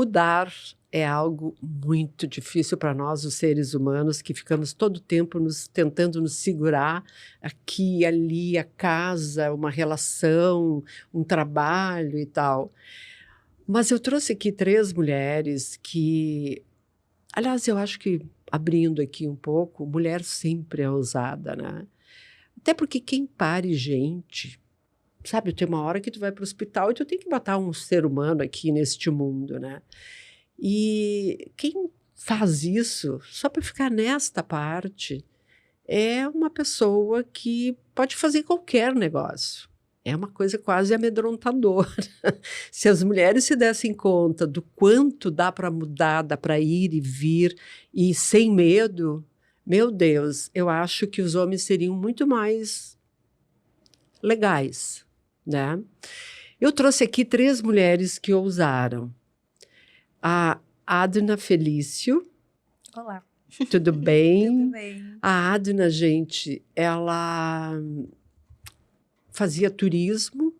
Mudar é algo muito difícil para nós, os seres humanos, que ficamos todo o tempo tentando nos segurar aqui e ali, a casa, uma relação, um trabalho e tal. Mas eu trouxe aqui 3 mulheres que, aliás, eu acho que, abrindo aqui um pouco, mulher sempre é ousada, né? Até porque quem pare gente, sabe, tem uma hora que tu vai para o hospital e tu tem que botar um ser humano aqui neste mundo, né? E quem faz isso só para ficar nesta parte é uma pessoa que pode fazer qualquer negócio. É uma coisa quase amedrontadora. Se as mulheres se dessem conta do quanto dá para mudar, dá para ir e vir, e sem medo, meu Deus, eu acho que os homens seriam muito mais legais, né? Eu trouxe aqui 3 mulheres que ousaram. A Adna Felício. Olá. Tudo bem? Tudo bem. A Adna, gente, ela fazia turismo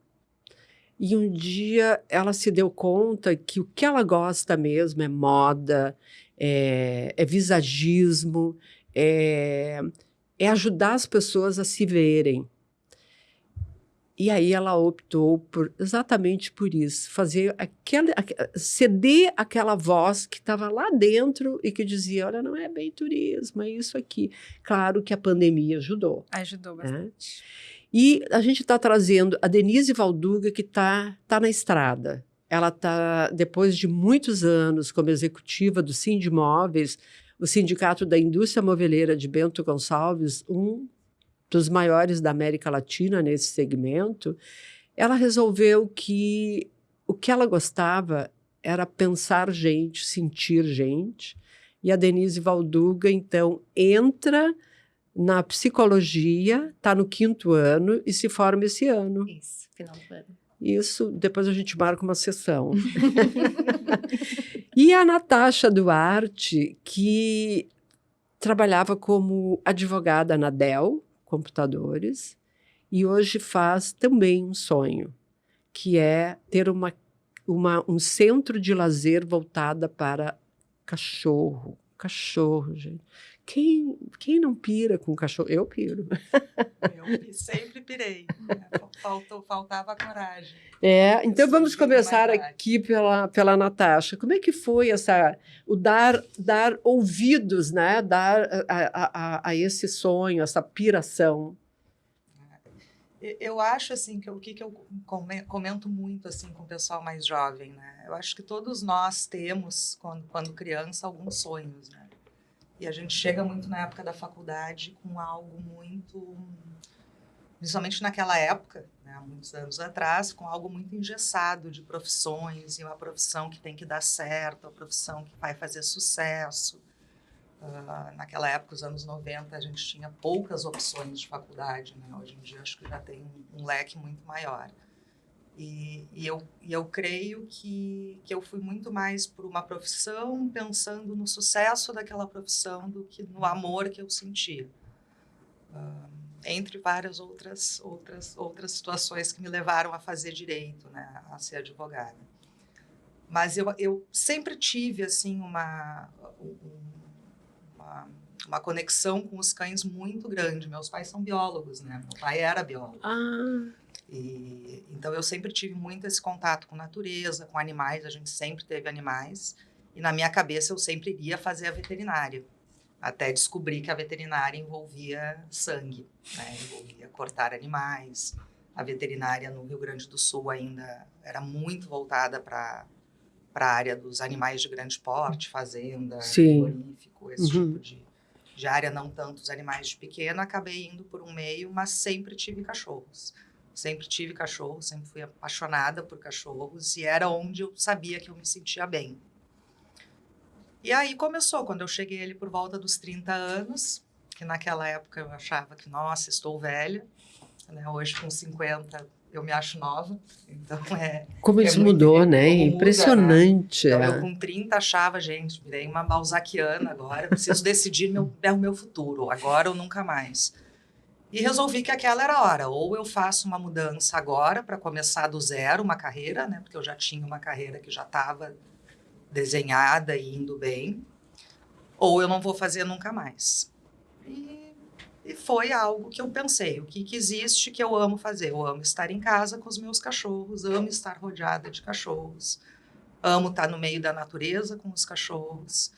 e um dia ela se deu conta que o que ela gosta mesmo é moda, é visagismo, é ajudar as pessoas a se verem. E aí ela optou exatamente por isso, ceder aquela voz que estava lá dentro e que dizia, olha, não é bem turismo, é isso aqui. Claro que a pandemia ajudou. Ajudou bastante. E a gente está trazendo a Denise Valduga, que tá na estrada. Ela está, depois de muitos anos como executiva do Sindimóveis, o Sindicato da Indústria Moveleira de Bento Gonçalves, dos maiores da América Latina nesse segmento, ela resolveu que o que ela gostava era pensar gente, sentir gente. E a Denise Valduga, então, entra na psicologia, está no 5º ano e se forma esse ano. Isso, final do ano. Isso, depois a gente marca uma sessão. E a Natasha Duarte, que trabalhava como advogada na Dell Computadores, e hoje faz também um sonho, que é ter um centro de lazer voltada para cachorro. Cachorro, gente. Quem não pira com cachorro? Eu piro. Eu sempre pirei. Faltava coragem. Então vamos começar aqui pela Natasha. Como é que foi o dar ouvidos, né? Dar a esse sonho, essa piração? Eu acho assim que o que eu comento muito assim com o pessoal mais jovem, né? Eu acho que todos nós temos quando criança alguns sonhos, né? E a gente chega muito na época da faculdade com algo muito, principalmente naquela época, né, há muitos anos atrás, com algo muito engessado de profissões, e uma profissão que tem que dar certo, a profissão que vai fazer sucesso. Naquela época, os anos 90, a gente tinha poucas opções de faculdade, né? Hoje em dia acho que já tem um leque muito maior. E eu creio que eu fui muito mais por uma profissão, pensando no sucesso daquela profissão do que no amor que eu sentia. Entre várias outras situações que me levaram a fazer direito, né, a ser advogada. Mas eu sempre tive assim uma conexão com os cães muito grande. Meus pais são biólogos, né? Meu pai era biólogo. Então eu sempre tive muito esse contato com natureza, com animais. A gente sempre teve animais. E na minha cabeça eu sempre iria fazer a veterinária. Até descobrir que a veterinária envolvia sangue, né? Envolvia cortar animais. A veterinária no Rio Grande do Sul ainda era muito voltada para a área dos animais de grande porte, fazenda, frigorífico, esse tipo de área, não tanto os animais de pequeno. Acabei indo por um meio, mas sempre tive cachorros. Sempre tive cachorro, sempre fui apaixonada por cachorros e era onde eu sabia que eu me sentia bem. E aí começou, quando eu cheguei ali por volta dos 30 anos, que naquela época eu achava que, nossa, estou velha, né? Hoje com 50 eu me acho nova, então Como isso mudou, né? Impressionante. Muda, né? Então eu com 30 achava, gente, virei uma balzaquiana agora, preciso decidir o meu futuro, agora ou nunca mais. E resolvi que aquela era a hora, ou eu faço uma mudança agora para começar do zero uma carreira, né? Porque eu já tinha uma carreira que já estava desenhada e indo bem, ou eu não vou fazer nunca mais. E foi algo que eu pensei, o que existe que eu amo fazer? Eu amo estar em casa com os meus cachorros, amo estar rodeada de cachorros, amo estar no meio da natureza com os cachorros.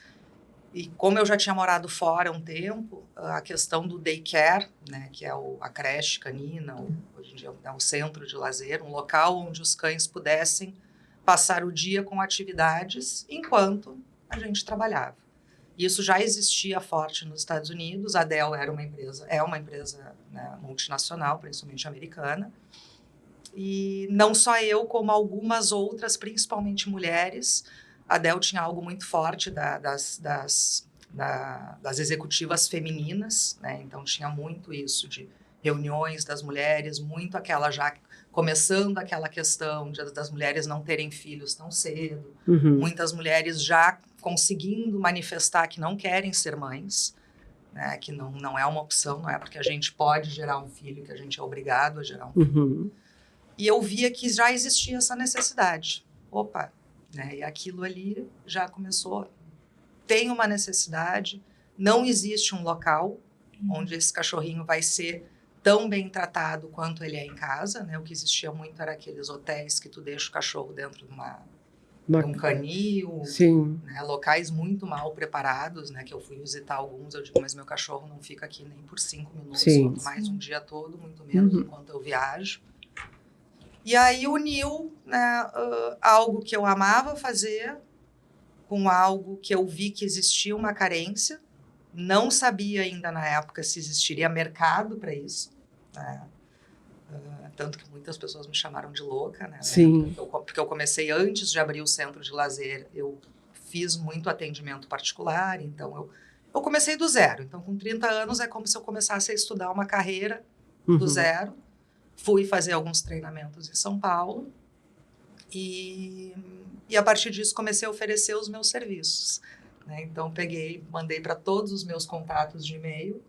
E como eu já tinha morado fora um tempo, a questão do daycare, né, que é a creche canina, hoje em dia é um centro de lazer, um local onde os cães pudessem passar o dia com atividades enquanto a gente trabalhava. Isso já existia forte nos Estados Unidos. A Dell é uma empresa, né, multinacional, principalmente americana. E não só eu, como algumas outras, principalmente mulheres. A Dell tinha algo muito forte das executivas femininas, né? Então tinha muito isso de reuniões das mulheres, muito aquela já começando aquela questão das mulheres não terem filhos tão cedo, muitas mulheres já conseguindo manifestar que não querem ser mães, né? Que não é uma opção, não é porque a gente pode gerar um filho que a gente é obrigado a gerar um filho. E eu via que já existia essa necessidade. Opa, né? E aquilo ali já começou, tem uma necessidade, não existe um local onde esse cachorrinho vai ser tão bem tratado quanto ele é em casa, né? O que existia muito era aqueles hotéis que tu deixa o cachorro dentro de um canil, né? Locais muito mal preparados, né? Que eu fui visitar alguns, eu digo, mas meu cachorro não fica aqui nem por 5 minutos, quanto mais um dia todo, muito menos enquanto eu viajo. E aí uniu, né, algo que eu amava fazer com algo que eu vi que existia uma carência. Não sabia ainda na época se existiria mercado para isso, né? Tanto que muitas pessoas me chamaram de louca, né? Sim. Porque eu comecei antes de abrir o centro de lazer, eu fiz muito atendimento particular, então eu comecei do zero. Então, com 30 anos, é como se eu começasse a estudar uma carreira do zero. Fui fazer alguns treinamentos em São Paulo e a partir disso comecei a oferecer os meus serviços, né? Então, mandei para todos os meus contatos de e-mail.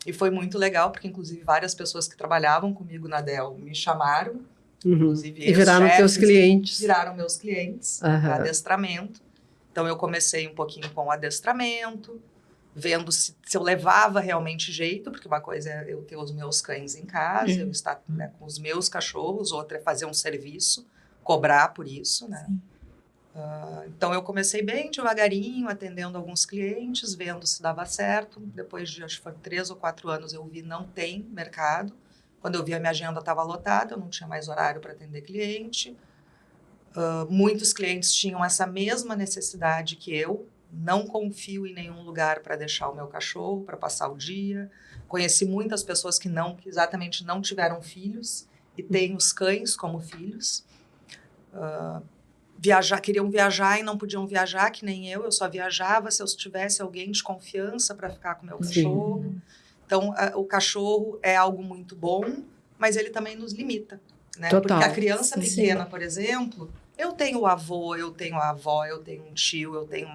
E foi muito legal, porque, inclusive, várias pessoas que trabalhavam comigo na Dell me chamaram. Inclusive, e viraram teus clientes. Viraram meus clientes para adestramento. Então, eu comecei um pouquinho com o adestramento, vendo se eu levava realmente jeito, porque uma coisa é eu ter os meus cães em casa, eu estar, né, com os meus cachorros, outra é fazer um serviço, cobrar por isso, né? Então, eu comecei bem devagarinho, atendendo alguns clientes, vendo se dava certo. Depois de, acho que foi 3 ou 4 anos, eu vi não tem mercado. Quando eu vi a minha agenda estava lotada, eu não tinha mais horário para atender cliente. Muitos clientes tinham essa mesma necessidade que eu. Não confio em nenhum lugar para deixar o meu cachorro, para passar o dia. Conheci muitas pessoas que exatamente não tiveram filhos e têm os cães como filhos. Queriam viajar e não podiam viajar, que nem eu só viajava se eu tivesse alguém de confiança para ficar com o meu cachorro. Então, o cachorro é algo muito bom, mas ele também nos limita, né? Porque a criança pequena, por exemplo, eu tenho o avô, eu tenho a avó, eu tenho um tio, eu tenho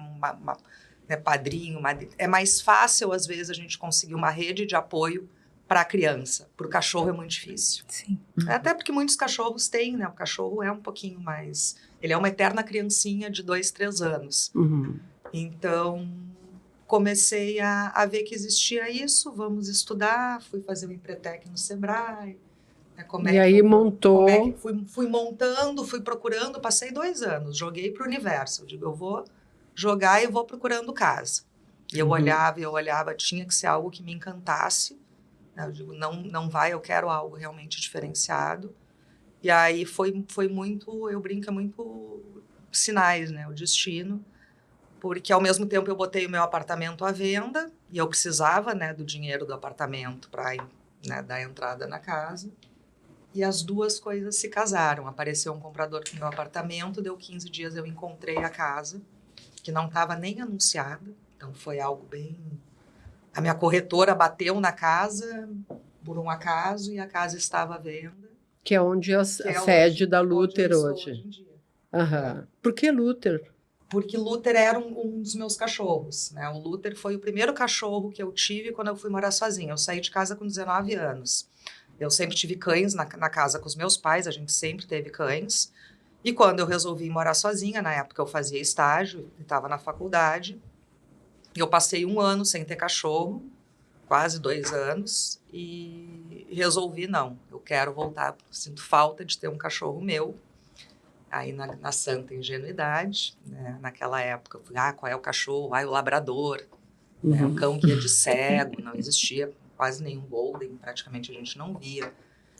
né, padrinho, madrinha. É mais fácil, às vezes, a gente conseguir uma rede de apoio para a criança. Para o cachorro é muito difícil. Sim. Até porque muitos cachorros têm, né? O cachorro é um pouquinho mais... Ele é uma eterna criancinha de 2, 3 anos. Então, comecei a ver que existia isso, vamos estudar, fui fazer o Empretec no Sebrae. Né, aí montou... Fui montando, fui procurando, passei 2 anos, joguei para o universo. Eu digo, eu vou jogar e vou procurando casa. E eu olhava, tinha que ser algo que me encantasse. Eu digo, não vai, eu quero algo realmente diferenciado. E aí foi muito, eu brinco, é muito sinais, né? O destino. Porque, ao mesmo tempo, eu botei o meu apartamento à venda e eu precisava, né, do dinheiro do apartamento para, né, dar entrada na casa. E as duas coisas se casaram. Apareceu um comprador no meu apartamento, deu 15 dias, eu encontrei a casa, que não estava nem anunciada. Então, foi algo bem... A minha corretora bateu na casa por um acaso e a casa estava à venda. Que é onde a sede da Luther hoje em dia. Por que Luther? Porque Luther era um dos meus cachorros, né? O Luther foi o primeiro cachorro que eu tive quando eu fui morar sozinha. Eu saí de casa com 19 anos. Eu sempre tive cães na casa com os meus pais, a gente sempre teve cães. E quando eu resolvi morar sozinha, na época eu fazia estágio, estava na faculdade, eu passei 1 ano sem ter cachorro, quase 2 anos, e resolvi, não, eu quero voltar, sinto falta de ter um cachorro meu. Aí na santa ingenuidade, né? Naquela época, eu fui, qual é o cachorro? O labrador, né? O cão guia de cego, não existia quase nenhum golden, praticamente a gente não via.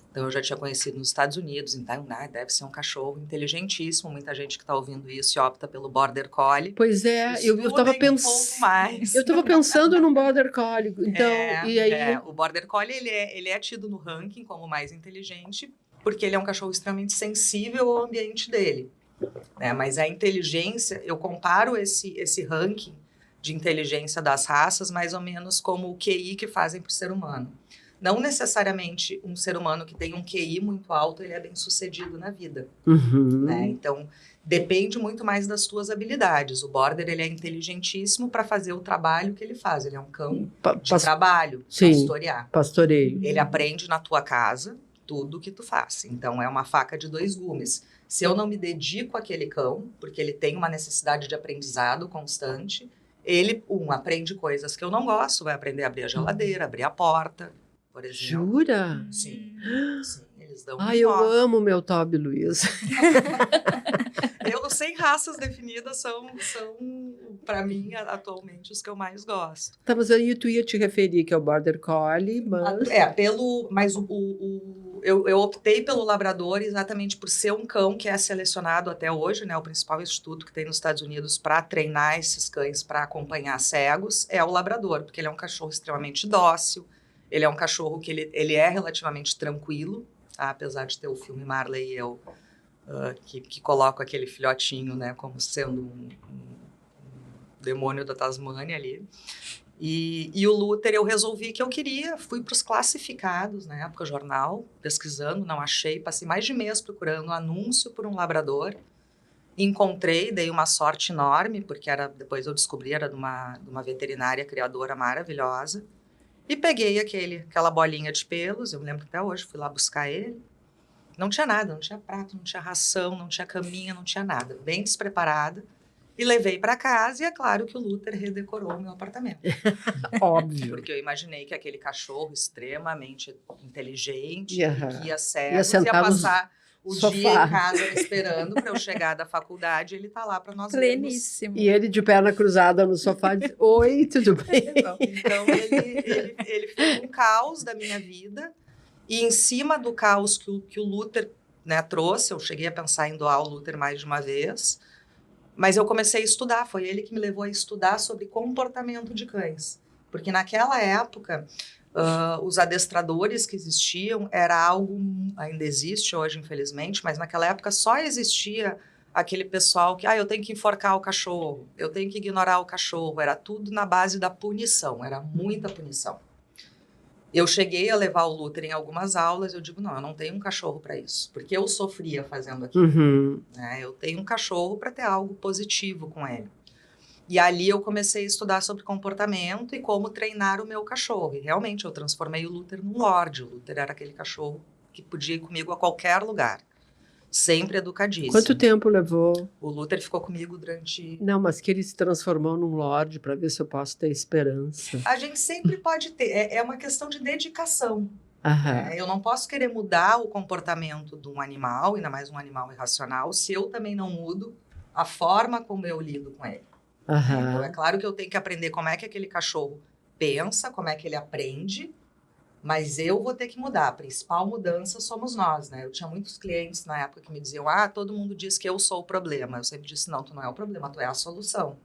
Então, eu já tinha conhecido nos Estados Unidos, então, deve ser um cachorro inteligentíssimo. Muita gente que está ouvindo isso e opta pelo Border Collie. Pois é, eu estava pensando num Border Collie. Então, e aí... o Border Collie, ele é tido no ranking como mais inteligente, porque ele é um cachorro extremamente sensível ao ambiente dele. Né? Mas a inteligência, eu comparo esse ranking de inteligência das raças mais ou menos como o QI que fazem para o ser humano. Não necessariamente um ser humano que tem um QI muito alto, ele é bem sucedido na vida. Né? Então, depende muito mais das tuas habilidades. O Border, ele é inteligentíssimo para fazer o trabalho que ele faz. Ele é um cão de trabalho, pastoreio. Ele aprende na tua casa tudo que tu faz. Então, é uma faca de 2 gumes. Se eu não me dedico àquele cão, porque ele tem uma necessidade de aprendizado constante, ele, aprende coisas que eu não gosto, vai aprender a abrir a geladeira, abrir a porta, por exemplo. Jura? Sim, eles dão eu amo o meu Toby Luiz. Eu, sem raças definidas, são para mim, atualmente, os que eu mais gosto. Tá, mas aí tu ia te referir que é o Border Collie, mas... Eu optei pelo labrador exatamente por ser um cão que é selecionado até hoje, né? O principal instituto que tem nos Estados Unidos para treinar esses cães para acompanhar cegos é o labrador, porque ele é um cachorro extremamente dócil, ele é um cachorro que ele é relativamente tranquilo, tá? Apesar de ter o filme Marley e eu, que coloca aquele filhotinho, né, como sendo um demônio da Tasmânia ali. E o Luther, eu resolvi que eu queria, fui para os classificados, na época, jornal, pesquisando, não achei, passei mais de mês procurando um anúncio por um labrador, encontrei, dei uma sorte enorme, porque depois eu descobri, era de uma veterinária criadora maravilhosa, e peguei aquela bolinha de pelos, eu me lembro até hoje, fui lá buscar ele, não tinha nada, não tinha prato, não tinha ração, não tinha caminha, não tinha nada, bem despreparada. E levei para casa e é claro que o Luther redecorou o meu apartamento. Óbvio. Porque eu imaginei que aquele cachorro extremamente inteligente, que ia passar o dia em casa esperando para eu chegar da faculdade, ele tá lá para nós Pleníssimo. E ele de perna cruzada no sofá diz, oi, tudo bem? Então, ele foi um caos da minha vida. E em cima do caos que o Luther, né, trouxe, eu cheguei a pensar em doar o Luther mais de uma vez, mas eu comecei a estudar, foi ele que me levou a estudar sobre comportamento de cães. Porque naquela época, os adestradores que existiam era algo, ainda existe hoje, infelizmente, mas naquela época só existia aquele pessoal que, eu tenho que enforcar o cachorro, eu tenho que ignorar o cachorro, era tudo na base da punição, era muita punição. Eu cheguei a levar o Luther em algumas aulas, eu digo, não, eu não tenho um cachorro para isso, porque eu sofria fazendo aquilo. Né? Eu tenho um cachorro para ter algo positivo com ele. E ali eu comecei a estudar sobre comportamento e como treinar o meu cachorro. E realmente eu transformei o Luther num lorde. O Luther era aquele cachorro que podia ir comigo a qualquer lugar. Sempre educadíssimo. Quanto tempo levou? O Luther ficou comigo durante... Não, mas que ele se transformou num lorde para ver se eu posso ter esperança. A gente sempre pode ter. É uma questão de dedicação. Aham. Eu não posso querer mudar o comportamento de um animal, ainda mais um animal irracional, se eu também não mudo a forma como eu lido com ele. Aham. Então, é claro que eu tenho que aprender como é que aquele cachorro pensa, como é que ele aprende, mas eu vou ter que mudar. A principal mudança somos nós, né? Eu tinha muitos clientes na época que me diziam, todo mundo diz que eu sou o problema. Eu sempre disse, não, tu não é o problema, tu é a solução.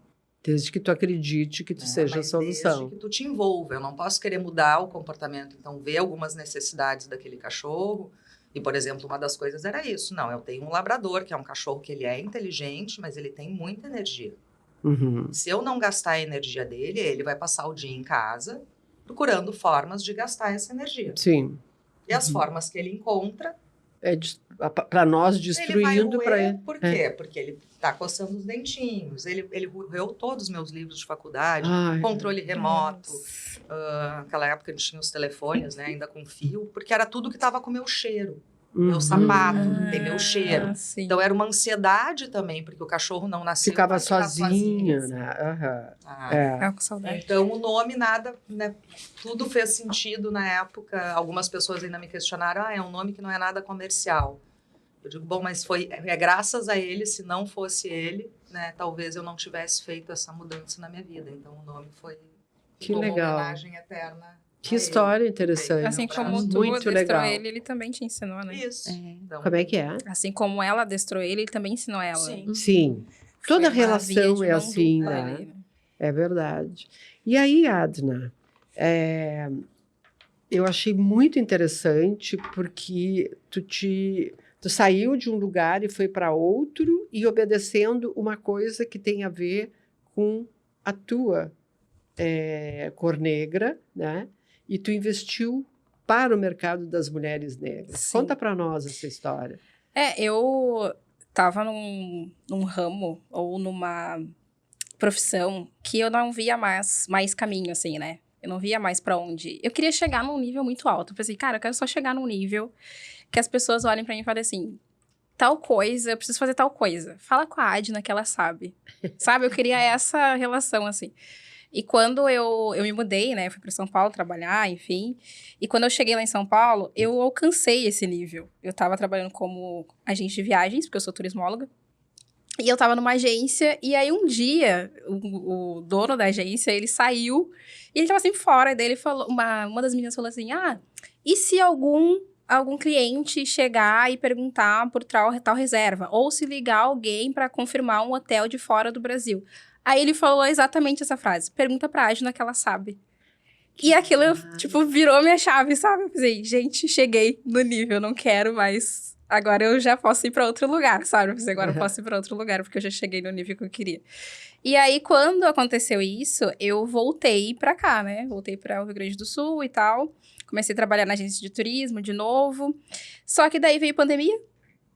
Desde que tu acredite que tu seja a solução. Desde que tu te envolva. Eu não posso querer mudar o comportamento. Então, ver algumas necessidades daquele cachorro. E, por exemplo, uma das coisas era isso. Não, eu tenho um labrador, que é um cachorro que ele é inteligente, mas ele tem muita energia. Se eu não gastar a energia dele, ele vai passar o dia em casa procurando formas de gastar essa energia. Sim. E as formas que ele encontra... para nós, destruindo para ele. Por quê? Porque ele está coçando os dentinhos. Ele roeu todos os meus livros de faculdade, controle remoto. Naquela época a gente tinha os telefones, né, ainda com fio, porque era tudo que estava com o meu cheiro. meu sapato, tem meu cheiro. Sim. Então era uma ansiedade também, porque o cachorro não nasceu. Ficava pra ficar sozinho, né? Aham. É. Ficava com saudade. Então o nome nada, né? Tudo fez sentido na época. Algumas pessoas ainda me questionaram, é um nome que não é nada comercial. Eu digo, bom, mas é graças a ele, se não fosse ele, né? Talvez eu não tivesse feito essa mudança na minha vida. Então o nome foi Que uma legal. homenagem eterna. Que a história ele. interessante. Assim como tu Muito adestrou legal. ele também te ensinou, né? Isso. É. Então, Como é que é? Assim como ela adestrou ele também ensinou ela. Sim. Sim. Foi Toda uma via relação de é mão assim, dupla né? ali, né? É verdade. E aí, Adna, eu achei muito interessante porque tu saiu de um lugar e foi para outro e obedecendo uma coisa que tem a ver com a tua cor negra, né? E tu investiu para o mercado das mulheres negras. Sim. Conta para nós essa história. Eu tava num ramo ou numa profissão que eu não via mais caminho, assim, né? Eu não via mais pra onde ir. Eu queria chegar num nível muito alto. Eu pensei, cara, eu quero só chegar num nível que as pessoas olhem pra mim e falem assim, tal coisa, eu preciso fazer tal coisa. Fala com a Adna que ela sabe. Sabe? Eu queria essa relação, assim. E quando eu me mudei, né? Fui para São Paulo trabalhar, enfim. E quando eu cheguei lá em São Paulo, eu alcancei esse nível. Eu estava trabalhando como agente de viagens, porque eu sou turismóloga. E eu estava numa agência, e aí um dia, o dono da agência, ele saiu, e ele estava assim fora, e daí ele falou, uma das meninas falou assim, e se algum cliente chegar e perguntar por tal reserva? Ou se ligar alguém para confirmar um hotel de fora do Brasil? Aí ele falou exatamente essa frase. Pergunta pra Adna que ela sabe. E aquilo, tipo, virou minha chave, sabe? Eu pensei, gente, cheguei no nível, não quero mais. Agora eu já posso ir pra outro lugar, sabe? Eu pensei, agora eu posso ir pra outro lugar, porque eu já cheguei no nível que eu queria. E aí, quando aconteceu isso, eu voltei pra cá, né? Voltei pra o Rio Grande do Sul e tal. Comecei a trabalhar na agência de turismo de novo. Só que daí veio pandemia.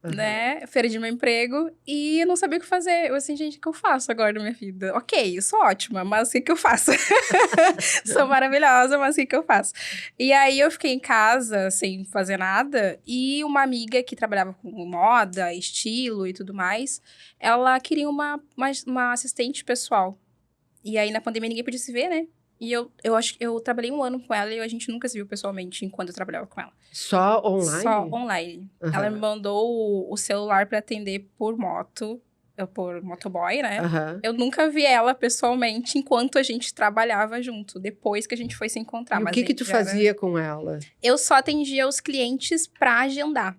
Né? Perdi meu emprego e eu não sabia o que fazer. Eu assim, gente, o que eu faço agora na minha vida? Ok, eu sou ótima, mas o que eu faço? Sou maravilhosa, mas o que eu faço? E aí eu fiquei em casa sem fazer nada e uma amiga que trabalhava com moda, estilo e tudo mais, ela queria uma assistente pessoal. E aí na pandemia ninguém podia se ver, né? E eu acho que eu trabalhei 1 ano com ela e a gente nunca se viu pessoalmente enquanto eu trabalhava com ela. Só online? Só online. Uhum. Ela me mandou o celular pra atender por motoboy, né? Uhum. Eu nunca vi ela pessoalmente enquanto a gente trabalhava junto, depois que a gente foi se encontrar. E o que tu fazia com ela? Eu só atendia os clientes pra agendar.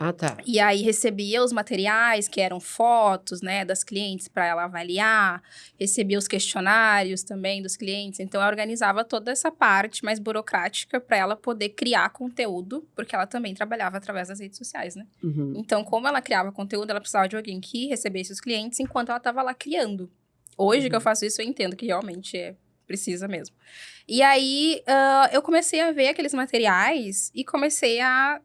Ah, tá. E aí recebia os materiais, que eram fotos, né, das clientes para ela avaliar, recebia os questionários também dos clientes. Então, eu organizava toda essa parte mais burocrática para ela poder criar conteúdo, porque ela também trabalhava através das redes sociais, né? Uhum. Então, como ela criava conteúdo, ela precisava de alguém que recebesse os clientes enquanto ela estava lá criando. Hoje que eu faço isso, eu entendo que realmente precisa mesmo. E aí, eu comecei a ver aqueles materiais e comecei a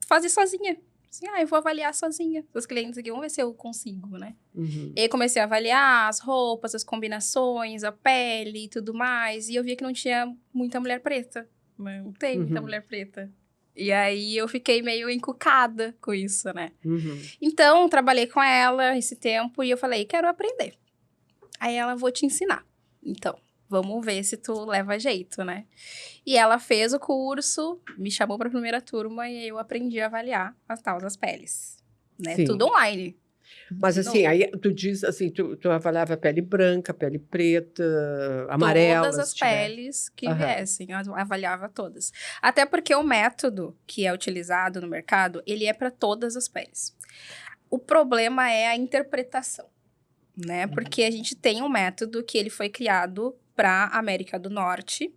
fazer sozinha. Assim, eu vou avaliar sozinha os clientes aqui, vamos ver se eu consigo, né? Uhum. E aí comecei a avaliar as roupas, as combinações, a pele e tudo mais. E eu via que não tinha muita mulher preta. Não tem muita mulher preta. E aí eu fiquei meio encucada com isso, né? Uhum. Então, trabalhei com ela esse tempo e eu falei, quero aprender. Aí ela, vou te ensinar. Então, vamos ver se tu leva jeito, né? E ela fez o curso, me chamou para a primeira turma e eu aprendi a avaliar as tal das peles, né? Sim. Tudo online. Mas assim, aí tu diz assim, tu avaliava pele branca, pele preta, amarela. Todas as peles que viessem, eu avaliava todas. Até porque o método que é utilizado no mercado, ele é para todas as peles. O problema é a interpretação, né? Porque a gente tem um método que ele foi criado para a América do Norte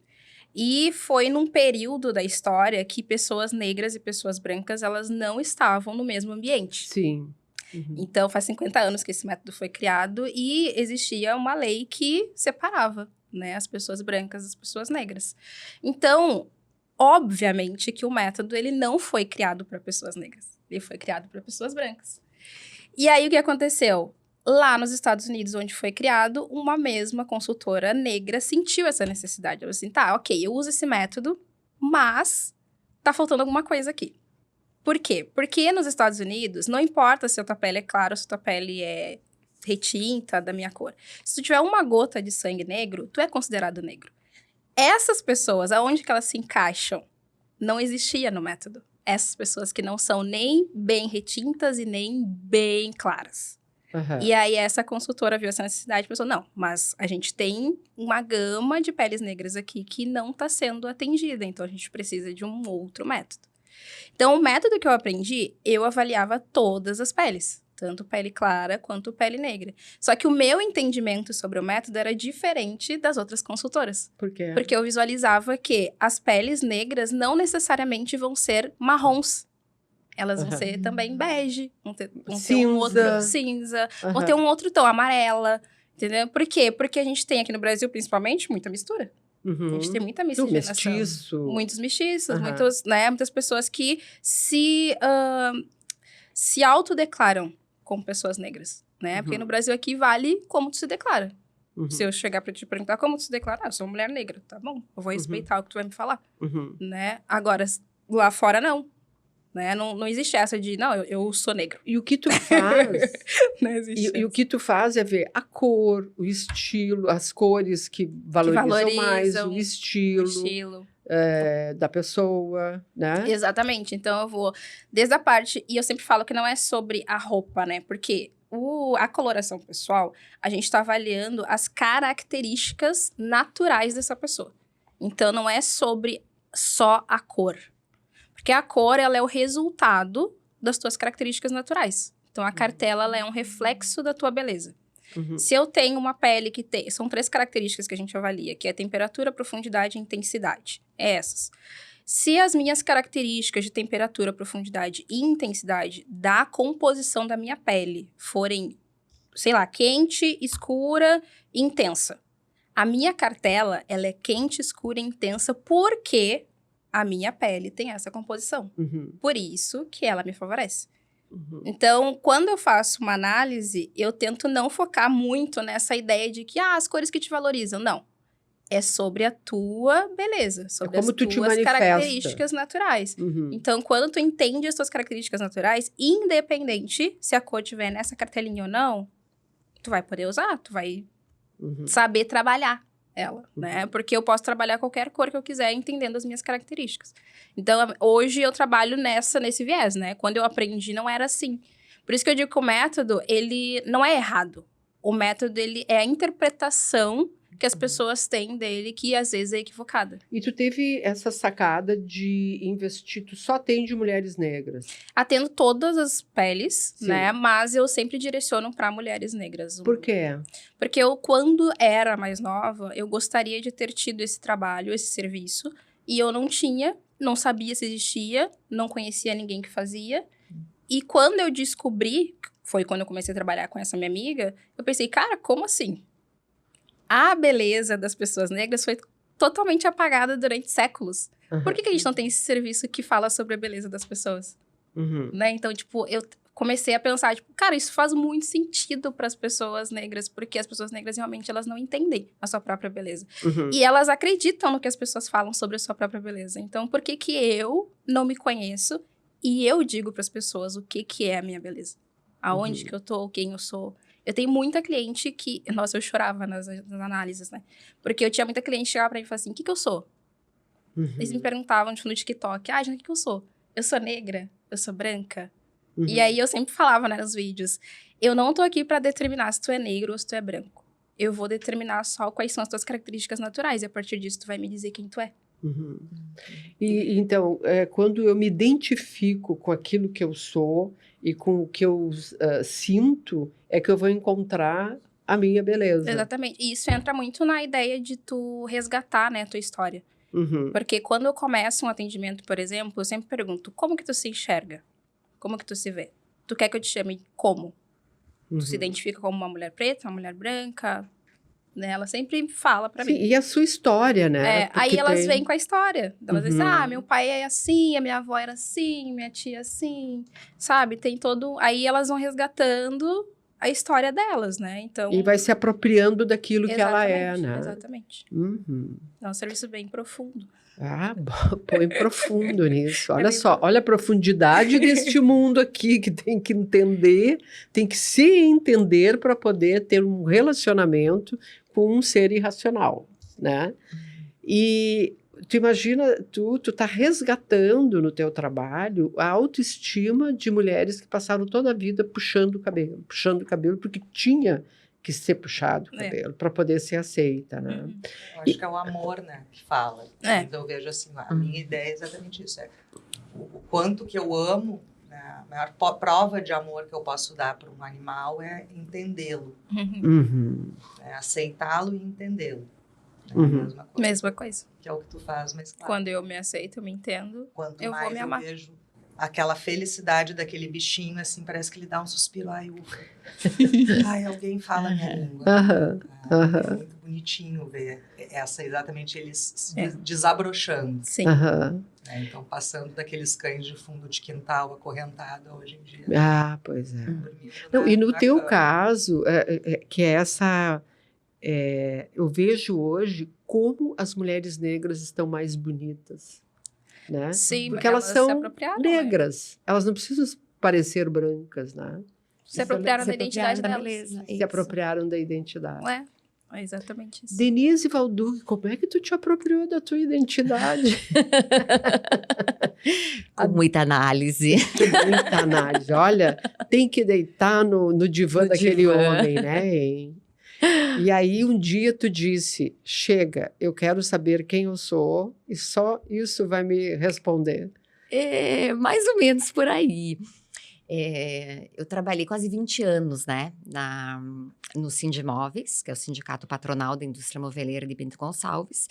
e foi num período da história que pessoas negras e pessoas brancas, elas não estavam no mesmo ambiente. Sim. Uhum. Então, faz 50 anos que esse método foi criado e existia uma lei que separava, né, as pessoas brancas das pessoas negras. Então, obviamente que o método ele não foi criado para pessoas negras, ele foi criado para pessoas brancas. E aí, o que aconteceu? Lá nos Estados Unidos, onde foi criado, uma mesma consultora negra sentiu essa necessidade. Ela falou assim, tá, ok, eu uso esse método, mas tá faltando alguma coisa aqui. Por quê? Porque nos Estados Unidos, não importa se a tua pele é clara ou se a tua pele é retinta, da minha cor. Se tu tiver uma gota de sangue negro, tu é considerado negro. Essas pessoas, aonde que elas se encaixam? Não existia no método. Essas pessoas que não são nem bem retintas e nem bem claras. E aí, essa consultora viu essa necessidade e pensou, não, mas a gente tem uma gama de peles negras aqui que não está sendo atendida, então a gente precisa de um outro método. Então, o método que eu aprendi, eu avaliava todas as peles, tanto pele clara quanto pele negra. Só que o meu entendimento sobre o método era diferente das outras consultoras. Por quê? Porque eu visualizava que as peles negras não necessariamente vão ser marrons. Elas vão ser também bege, vão ter um outro cinza, vão ter um outro tom, amarela, entendeu? Por quê? Porque a gente tem aqui no Brasil, principalmente, muita mistura. A gente tem muita miscigenação. Mestiço. Muitos mestiços, muitas pessoas que se autodeclaram como pessoas negras, né? Porque no Brasil aqui vale como tu se declara. Se eu chegar pra te perguntar como tu se declara, eu sou uma mulher negra, tá bom? Eu vou respeitar o que tu vai me falar, né? Agora, lá fora não. Né? Não existe essa de, não, eu sou negro. E o que tu faz... Não existe e o que tu faz é ver a cor, o estilo, as cores que valorizam mais, o estilo da pessoa, né? Exatamente. Então, eu vou... Desde a parte... E eu sempre falo que não é sobre a roupa, né? Porque a coloração pessoal, a gente está avaliando as características naturais dessa pessoa. Então, não é sobre só a cor. Porque a cor, ela é o resultado das tuas características naturais. Então, a cartela, ela é um reflexo da tua beleza. Se eu tenho uma pele que tem... São 3 características que a gente avalia, que é temperatura, profundidade e intensidade. É essas. Se as minhas características de temperatura, profundidade e intensidade da composição da minha pele forem, sei lá, quente, escura e intensa. A minha cartela, ela é quente, escura e intensa porque... a minha pele tem essa composição. Por isso que ela me favorece. Então, quando eu faço uma análise, eu tento não focar muito nessa ideia de que, as cores que te valorizam. Não. É sobre a tua beleza, sobre as tuas características naturais. Então, quando tu entende as tuas características naturais, independente se a cor tiver nessa cartelinha ou não, tu vai poder usar, tu vai saber trabalhar ela, né? Porque eu posso trabalhar qualquer cor que eu quiser, entendendo as minhas características. Então, hoje eu trabalho nesse viés, né? Quando eu aprendi, não era assim. Por isso que eu digo que o método, ele não é errado. O método, ele é a interpretação que as pessoas têm dele, que às vezes é equivocada. E tu teve essa sacada de investir, tu só atende mulheres negras? Atendo todas as peles, né? Mas eu sempre direciono para mulheres negras. Por quê? Porque eu, quando era mais nova, eu gostaria de ter tido esse trabalho, esse serviço, e eu não tinha, não sabia se existia, não conhecia ninguém que fazia. E quando eu descobri, foi quando eu comecei a trabalhar com essa minha amiga, eu pensei, cara, como assim? A beleza das pessoas negras foi totalmente apagada durante séculos. Por que a gente não tem esse serviço que fala sobre a beleza das pessoas? Né? Então, tipo, eu comecei a pensar, tipo, cara, isso faz muito sentido para as pessoas negras, porque as pessoas negras realmente elas não entendem a sua própria beleza. E elas acreditam no que as pessoas falam sobre a sua própria beleza. Então, por que que eu não me conheço e eu digo para as pessoas o que é a minha beleza? Aonde que eu tô, quem eu sou? Eu tenho muita cliente que... Nossa, eu chorava nas análises, né? Porque eu tinha muita cliente que chegava pra mim e falava assim, o que eu sou? Eles me perguntavam, tipo, no TikTok, Jana, o que eu sou? Eu sou negra? Eu sou branca? E aí, eu sempre falava, né, nos vídeos, eu não tô aqui pra determinar se tu é negro ou se tu é branco. Eu vou determinar só quais são as tuas características naturais, e a partir disso, tu vai me dizer quem tu é. E então, quando eu me identifico com aquilo que eu sou e com o que eu sinto, é que eu vou encontrar a minha beleza. Exatamente. E isso entra muito na ideia de tu resgatar, né, a tua história. Porque quando eu começo um atendimento, por exemplo, eu sempre pergunto, como que tu se enxerga? Como que tu se vê? Tu quer que eu te chame como? Tu se identifica como uma mulher preta, uma mulher branca? Né? Ela sempre fala pra mim. E a sua história, né? Aí elas vêm com a história. Elas dizem, meu pai é assim, a minha avó era assim, minha tia assim, sabe? Tem todo... Aí elas vão resgatando a história delas, né? Então, E vai se apropriando daquilo que ela é, né? Exatamente. Uhum. É um serviço bem profundo. Ah, põe profundo nisso. Olha bem só, olha a profundidade deste mundo aqui que tem que entender, tem que se entender para poder ter um relacionamento com um ser irracional, né? E tu imagina, tu tá resgatando no teu trabalho a autoestima de mulheres que passaram toda a vida puxando o cabelo porque tinha que ser puxado o cabelo para poder ser aceita, né? Eu acho que é o amor, né, que fala. É. Então eu vejo assim, a minha ideia é exatamente isso, o quanto que eu amo, né, a maior prova de amor que eu posso dar para um animal é entendê-lo, Uhum. né, aceitá-lo e entendê-lo. É Uhum. a mesma coisa. Mesma coisa. Que é o que tu faz, mas claro. Quando eu me aceito, eu me entendo, Quanto eu mais vou me amar. vejo aquela felicidade daquele bichinho, assim, parece que ele dá um suspiro, ai, ufa. Ai, alguém fala a minha língua. Aham, É muito bonitinho ver exatamente eles se desabrochando. Sim. aham. Né? Então, passando daqueles cães de fundo de quintal acorrentada hoje em dia. Ah, pois é. Dormindo Não, e no na teu cama. caso, que é essa... eu vejo hoje como as mulheres negras estão mais bonitas, né? Sim, Porque elas se são apropriaram, né? negras. Elas não precisam parecer brancas, né? Se apropriaram da Se identidade apropriaram da delas. beleza. Se Isso. apropriaram da identidade. É exatamente isso. Denise Valduc, como é que tu te apropriou da tua identidade? Com muita análise. Muita análise. Olha, tem que deitar no divã No daquele divã. homem, né? Hein? E aí um dia tu disse, chega, eu quero saber quem eu sou e só isso vai me responder. É, mais ou menos por aí. Eu trabalhei quase 20 anos, né, no Sindimóveis, que é o Sindicato Patronal da Indústria Moveleira de Bento Gonçalves,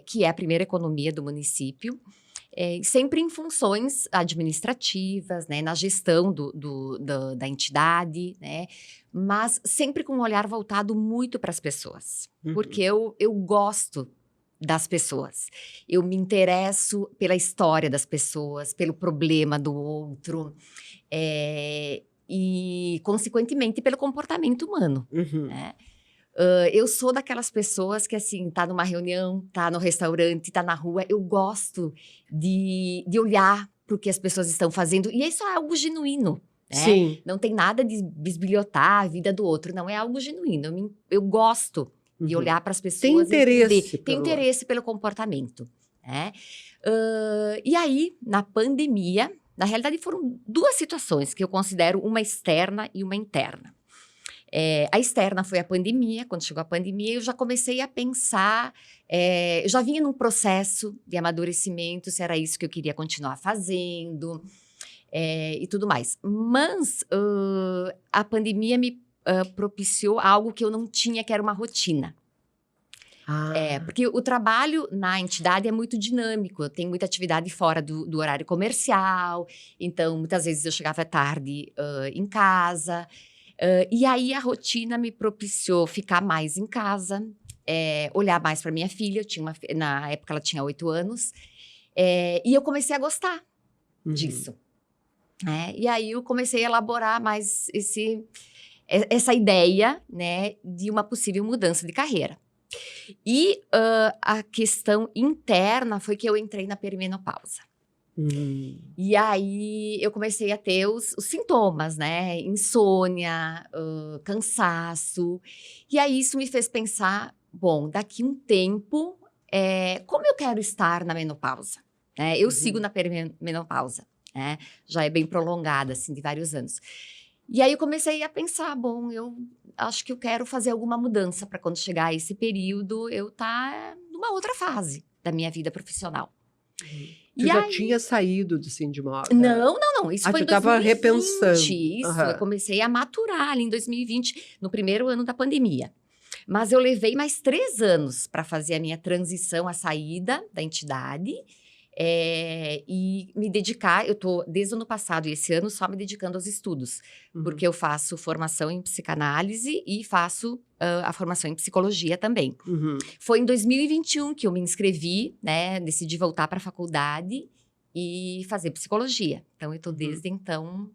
que é a primeira economia do município, sempre em funções administrativas, né, na gestão da entidade, né, mas sempre com um olhar voltado muito para as pessoas, porque eu gosto das pessoas. Eu me interesso pela história das pessoas, pelo problema do outro, e, consequentemente, pelo comportamento humano. Uhum. Né? Eu sou daquelas pessoas que, assim, tá numa reunião, tá no restaurante, tá na rua, eu gosto de olhar para o que as pessoas estão fazendo, e isso é algo genuíno. Né? Sim. Não tem nada de bisbilhotar a vida do outro, não, é algo genuíno. Eu gosto de olhar para as pessoas. Tem interesse. Tem interesse pelo comportamento. Né? E aí, na pandemia, na realidade foram duas situações que eu considero uma externa e uma interna. A externa foi a pandemia. Quando chegou a pandemia, eu já comecei a pensar, eu já vinha num processo de amadurecimento, se era isso que eu queria continuar fazendo e tudo mais. Mas a pandemia me propiciou algo que eu não tinha, que era uma rotina. Porque o trabalho na entidade é muito dinâmico, tem muita atividade fora do horário comercial, então muitas vezes eu chegava tarde em casa, e aí a rotina me propiciou ficar mais em casa, olhar mais para minha filha. Na época ela tinha 8 anos, e eu comecei a gostar disso. E aí eu comecei a elaborar mais essa ideia, né, de uma possível mudança de carreira. E a questão interna foi que eu entrei na perimenopausa. E aí eu comecei a ter os sintomas, né? Insônia, cansaço. E aí isso me fez pensar, bom, daqui um tempo, como eu quero estar na menopausa? Eu sigo na perimenopausa, né? Já é bem prolongada, assim, de vários anos. E aí eu comecei a pensar, bom, eu acho que eu quero fazer alguma mudança para quando chegar esse período eu estar numa outra fase da minha vida profissional. Tu já tinha saído do Sindimóveis? Não. Isso foi em 2020. Tu estava repensando. Isso, eu comecei a maturar ali em 2020, no primeiro ano da pandemia. Mas eu levei mais 3 anos para fazer a minha transição, a saída da entidade. E me dedicar, eu estou desde o ano passado e esse ano só me dedicando aos estudos, porque eu faço formação em psicanálise e faço a formação em psicologia também. Foi em 2021 que eu me inscrevi, né, decidi voltar para a faculdade e fazer psicologia. Então, eu estou desde então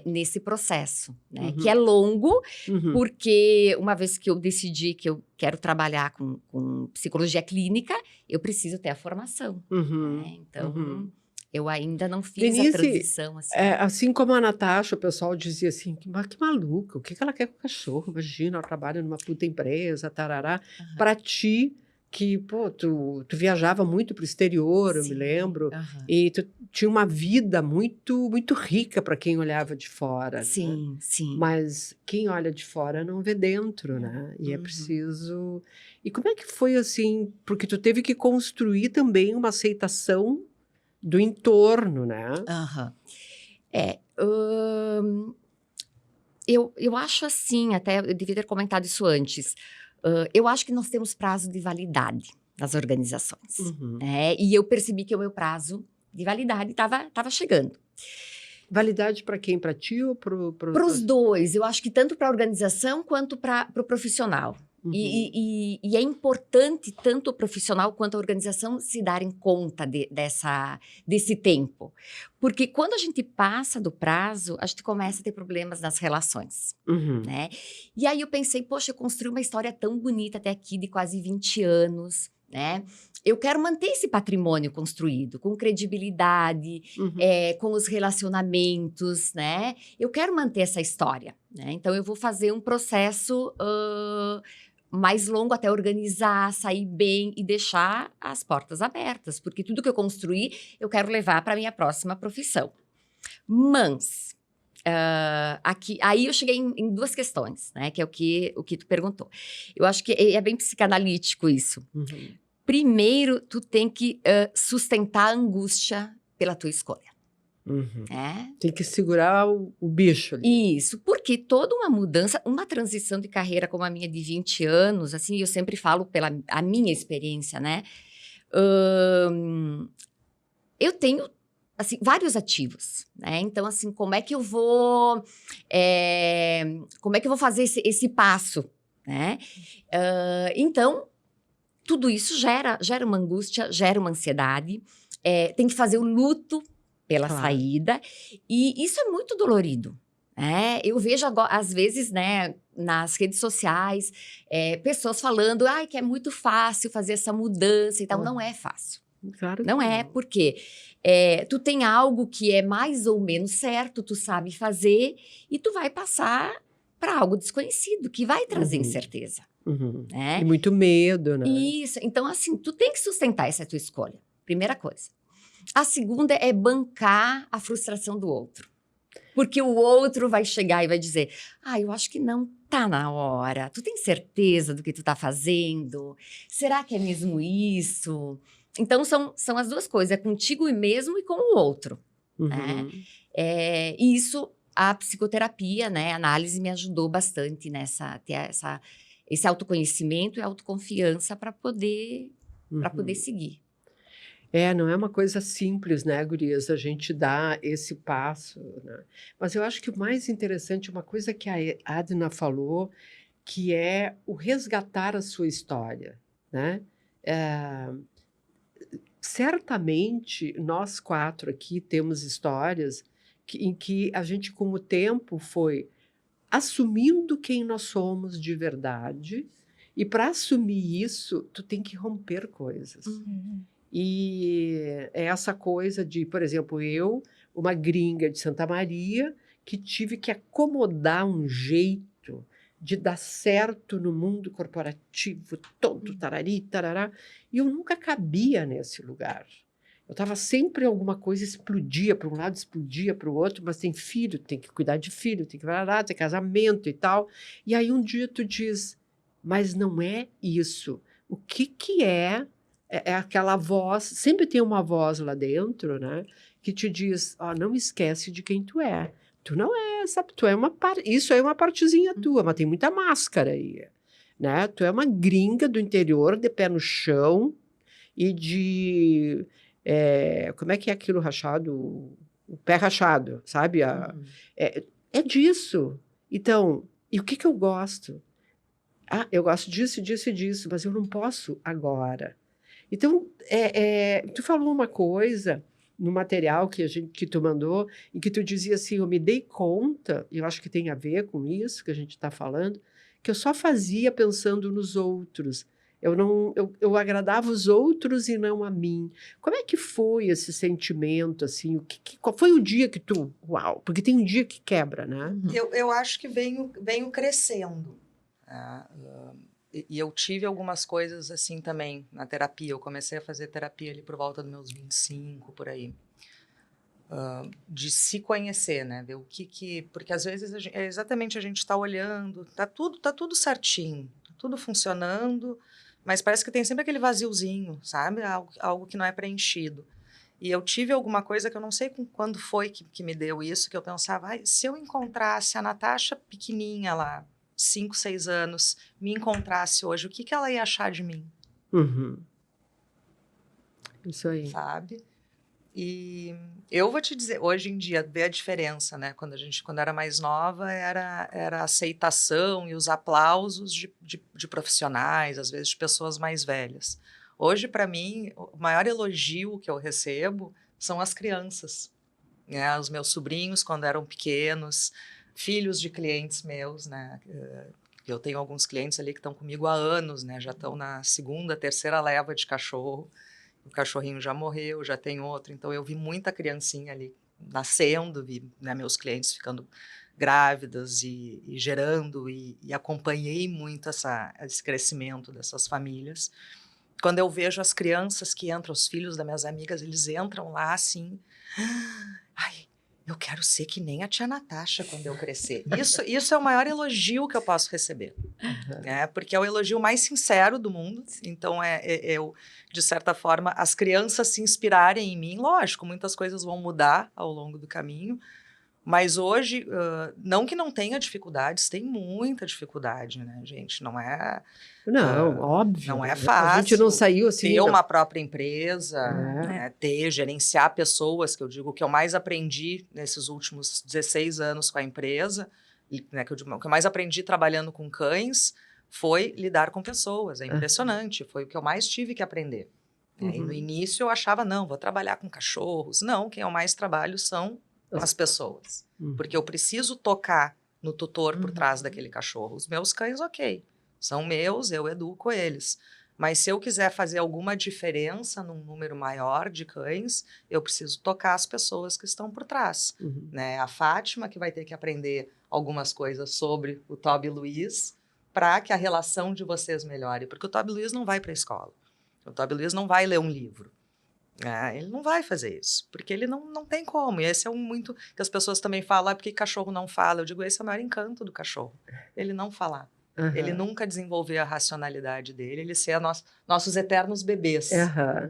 nesse processo, né? Uhum. Que é longo, Uhum. porque uma vez que eu decidi que eu quero trabalhar com psicologia clínica, eu preciso ter a formação, Uhum. né? Então, Uhum. eu ainda não fiz a Denise, transição, assim. assim como a Natasha, o pessoal dizia assim, que maluca, o que ela quer com o cachorro? Imagina, ela trabalha numa puta empresa, tarará. Aham. Para ti, que, pô, tu viajava muito para o exterior, eu me Sim, lembro, aham. e tu tinha uma vida muito, muito rica para quem olhava de fora, né? Sim, sim. Mas quem olha de fora não vê dentro, né? E é Uhum. preciso... E como é que foi, assim, porque tu teve que construir também uma aceitação do entorno, né? Aham. Eu acho assim, até eu devia ter comentado isso antes. Eu acho que nós temos prazo de validade nas organizações, Uhum. né? E eu percebi que o meu prazo de validade estava chegando. Validade para quem? Para ti ou Para os dois, eu acho que tanto para a organização quanto para o profissional. Uhum. E é importante tanto o profissional quanto a organização se darem conta desse tempo. Porque quando a gente passa do prazo, a gente começa a ter problemas nas relações, Uhum. né? E aí eu pensei, poxa, eu construí uma história tão bonita até aqui, de quase 20 anos, né? Eu quero manter esse patrimônio construído, com credibilidade, Uhum. com os relacionamentos, né? Eu quero manter essa história, né? Então, eu vou fazer um processo mais longo até organizar, sair bem e deixar as portas abertas, porque tudo que eu construí, eu quero levar para a minha próxima profissão. Mas, aí eu cheguei em duas questões, né? Que é o que tu perguntou. Eu acho que é bem psicanalítico isso. Uhum. Primeiro, tu tem que sustentar a angústia pela tua escolha. Uhum. Né? Tem que segurar o bicho ali. Isso, porque toda uma mudança, uma transição de carreira como a minha de 20 anos, assim, eu sempre falo pela a minha experiência, né? Eu tenho, assim, vários ativos, né? Então, assim, como é que eu vou fazer esse passo, né? Então, tudo isso gera uma angústia, gera uma ansiedade, tem que fazer o luto pela Claro. saída, e isso é muito dolorido. Eu vejo agora, às vezes, né, nas redes sociais, pessoas falando que é muito fácil fazer essa mudança e tal. Não é fácil. Claro que Não é, porque tu tem algo que é mais ou menos certo, tu sabe fazer, e tu vai passar para algo desconhecido, que vai trazer Uhum. incerteza. Uhum. Né? E muito medo, né? Isso. Então, assim, tu tem que sustentar essa tua escolha. Primeira coisa. A segunda é bancar a frustração do outro. Porque o outro vai chegar e vai dizer, eu acho que não tá na hora. Tu tem certeza do que tu tá fazendo? Será que é mesmo isso? Então, são as duas coisas. É contigo mesmo e com o outro. Uhum. Né? E isso, a psicoterapia, né? A análise me ajudou bastante ter esse autoconhecimento e autoconfiança para poder seguir. Não é uma coisa simples, né, gurias, a gente dá esse passo, né? Mas eu acho que o mais interessante, uma coisa que a Adna falou, que é o resgatar a sua história, né? Certamente, nós quatro aqui temos histórias em que a gente, com o tempo, foi assumindo quem nós somos de verdade, e para assumir isso, tu tem que romper coisas. Uhum. E é essa coisa de, por exemplo, eu, uma gringa de Santa Maria, que tive que acomodar um jeito de dar certo no mundo corporativo, todo tarari, tarará, e eu nunca cabia nesse lugar. Eu estava sempre alguma coisa, explodia para um lado, explodia para o outro, mas tem filho, tem que cuidar de filho, tem que tem casamento e tal. E aí um dia tu diz, mas não é isso. O que é? É aquela voz, sempre tem uma voz lá dentro, né? Que te diz, não esquece de quem tu é. Tu não é, sabe? Tu é isso é uma partezinha tua, mas tem muita máscara aí, né? Tu é uma gringa do interior, de pé no chão e de... como é que é aquilo rachado? O pé rachado, sabe? É disso. Então, e o que eu gosto? Eu gosto disso, disso e disso, mas eu não posso agora. Então, tu falou uma coisa no material que tu mandou, em que tu dizia assim, eu me dei conta, e eu acho que tem a ver com isso que a gente está falando, que eu só fazia pensando nos outros. Eu agradava os outros e não a mim. Como é que foi esse sentimento, assim? Qual foi o dia que tu... Uau! Porque tem um dia que quebra, né? Eu acho que venho crescendo. E eu tive algumas coisas assim também na terapia. Eu comecei a fazer terapia ali por volta dos meus 25, por aí. De se conhecer, né? Ver o que... Porque às vezes exatamente a gente está olhando, tá tudo certinho, tá tudo funcionando, mas parece que tem sempre aquele vaziozinho, sabe? Algo que não é preenchido. E eu tive alguma coisa que eu não sei quando foi que me deu isso, que eu pensava, se eu encontrasse a Natasha pequenininha lá, 5, 6 anos, me encontrasse hoje, o que ela ia achar de mim? Uhum. Isso aí. Sabe? E eu vou te dizer, hoje em dia, vê a diferença, né? Quando era mais nova, era a aceitação e os aplausos de profissionais, às vezes de pessoas mais velhas. Hoje, para mim, o maior elogio que eu recebo são as crianças, né? Os meus sobrinhos, quando eram pequenos, filhos de clientes meus, né? Eu tenho alguns clientes ali que estão comigo há anos, né? Já estão na 2ª, 3ª leva de cachorro. O cachorrinho já morreu, já tem outro. Então, eu vi muita criancinha ali nascendo, vi, né, meus clientes ficando grávidas e gerando, e acompanhei muito esse crescimento dessas famílias. Quando eu vejo as crianças que entram, os filhos das minhas amigas, eles entram lá assim... Ai, eu quero ser que nem a tia Natasha quando eu crescer. Isso é o maior elogio que eu posso receber. Né? Porque é o elogio mais sincero do mundo. Então, eu, de certa forma, as crianças se inspirarem em mim. Lógico, muitas coisas vão mudar ao longo do caminho. Mas hoje, não que não tenha dificuldades, tem muita dificuldade, né, gente? Não é... Não, óbvio. Não é fácil. A gente não saiu assim... Ter uma própria empresa, né, gerenciar pessoas, que eu digo que eu mais aprendi nesses últimos 16 anos com a empresa, né, o que eu mais aprendi trabalhando com cães foi lidar com pessoas. É impressionante, foi o que eu mais tive que aprender. Uhum. E no início eu achava, não, vou trabalhar com cachorros. Não, quem eu mais trabalho são as pessoas. Porque eu preciso tocar no tutor por trás daquele cachorro. Os meus cães, ok. São meus, eu educo eles. Mas se eu quiser fazer alguma diferença num número maior de cães, eu preciso tocar as pessoas que estão por trás. Né? A Fátima, que vai ter que aprender algumas coisas sobre o Toby e Luiz, para que a relação de vocês melhore. Porque o Toby e Luiz não vai para a escola. O Toby e Luiz não vai ler um livro. Ele não vai fazer isso, porque ele não tem como. E esse é muito que as pessoas também falam, porque cachorro não fala. Eu digo, esse é o maior encanto do cachorro. Ele não falar. Ele nunca desenvolver a racionalidade dele, ele ser nossos eternos bebês.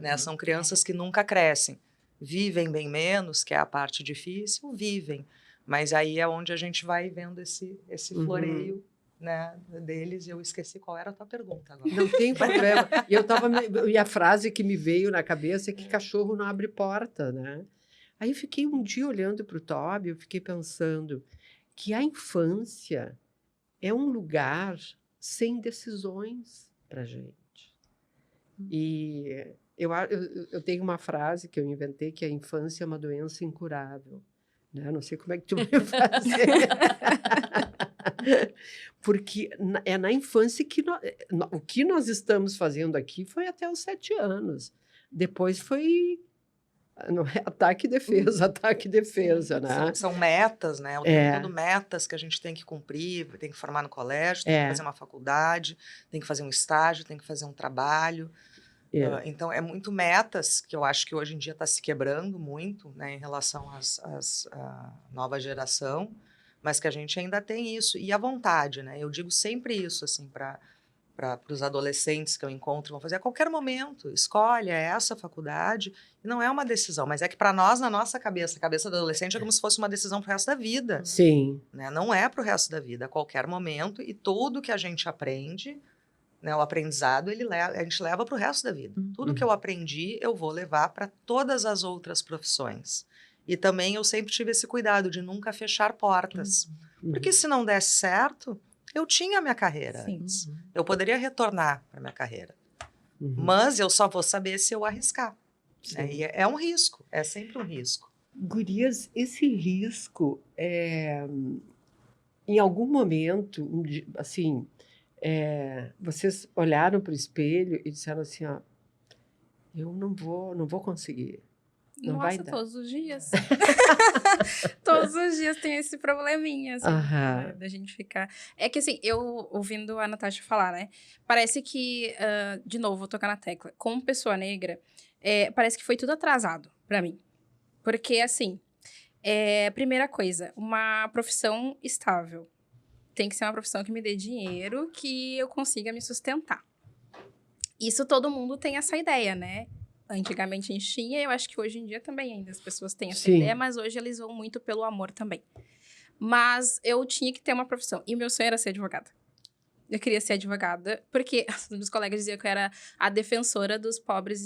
Né? São crianças que nunca crescem. Vivem bem menos, que é a parte difícil, vivem. Mas aí é onde a gente vai vendo esse floreio, né, deles. E eu esqueci qual era a tua pergunta agora. Não tem problema. E a frase que me veio na cabeça é que cachorro não abre porta, né? Aí eu fiquei um dia olhando para o Toby, eu fiquei pensando que a infância é um lugar sem decisões para a gente. E eu tenho uma frase que eu inventei, que a infância é uma doença incurável. Né? Não sei como é que tu vai fazer. Porque é na infância que o que nós estamos fazendo aqui foi até os 7 anos. Depois foi... Não é ataque e defesa, ataque e defesa, né? São metas, né? O tempo todo metas que a gente tem que cumprir, tem que formar no colégio, tem que fazer uma faculdade, tem que fazer um estágio, tem que fazer um trabalho. Então, é muito metas, que eu acho que hoje em dia está se quebrando muito, né, em relação à nova geração, mas que a gente ainda tem isso. E a vontade, né? Eu digo sempre isso, assim, para os adolescentes que eu encontro, vão fazer a qualquer momento, escolhe essa faculdade, e não é uma decisão, mas é que para nós, na nossa cabeça, a cabeça do adolescente é como se fosse uma decisão para o resto da vida. Sim. Né? Não é para o resto da vida, a qualquer momento, e tudo que a gente aprende, né, o aprendizado, a gente leva para o resto da vida. Tudo que eu aprendi, eu vou levar para todas as outras profissões. E também eu sempre tive esse cuidado de nunca fechar portas, porque se não desse certo... Eu tinha a minha carreira antes. Eu poderia retornar para a minha carreira. Mas eu só vou saber se eu arriscar. né? E é um risco, é sempre um risco. Gurias, esse risco, em algum momento, assim, vocês olharam para o espelho e disseram assim, ó, eu não vou conseguir. Não vai Nossa, dar. todos os dias. Todos os dias tem esse probleminha, assim, né, da gente ficar... É que, assim, eu ouvindo a Natasha falar, né? Parece que, de novo, vou tocar na tecla. Como pessoa negra, parece que foi tudo atrasado pra mim. Porque, assim, primeira coisa, uma profissão estável. Tem que ser uma profissão que me dê dinheiro, que eu consiga me sustentar. Isso todo mundo tem essa ideia, né? Antigamente a gente tinha, eu acho que hoje em dia também ainda as pessoas têm essa ideia, mas hoje eles vão muito pelo amor também. Mas eu tinha que ter uma profissão, e o meu sonho era ser advogada. Eu queria ser advogada, porque os meus colegas diziam que eu era a defensora dos pobres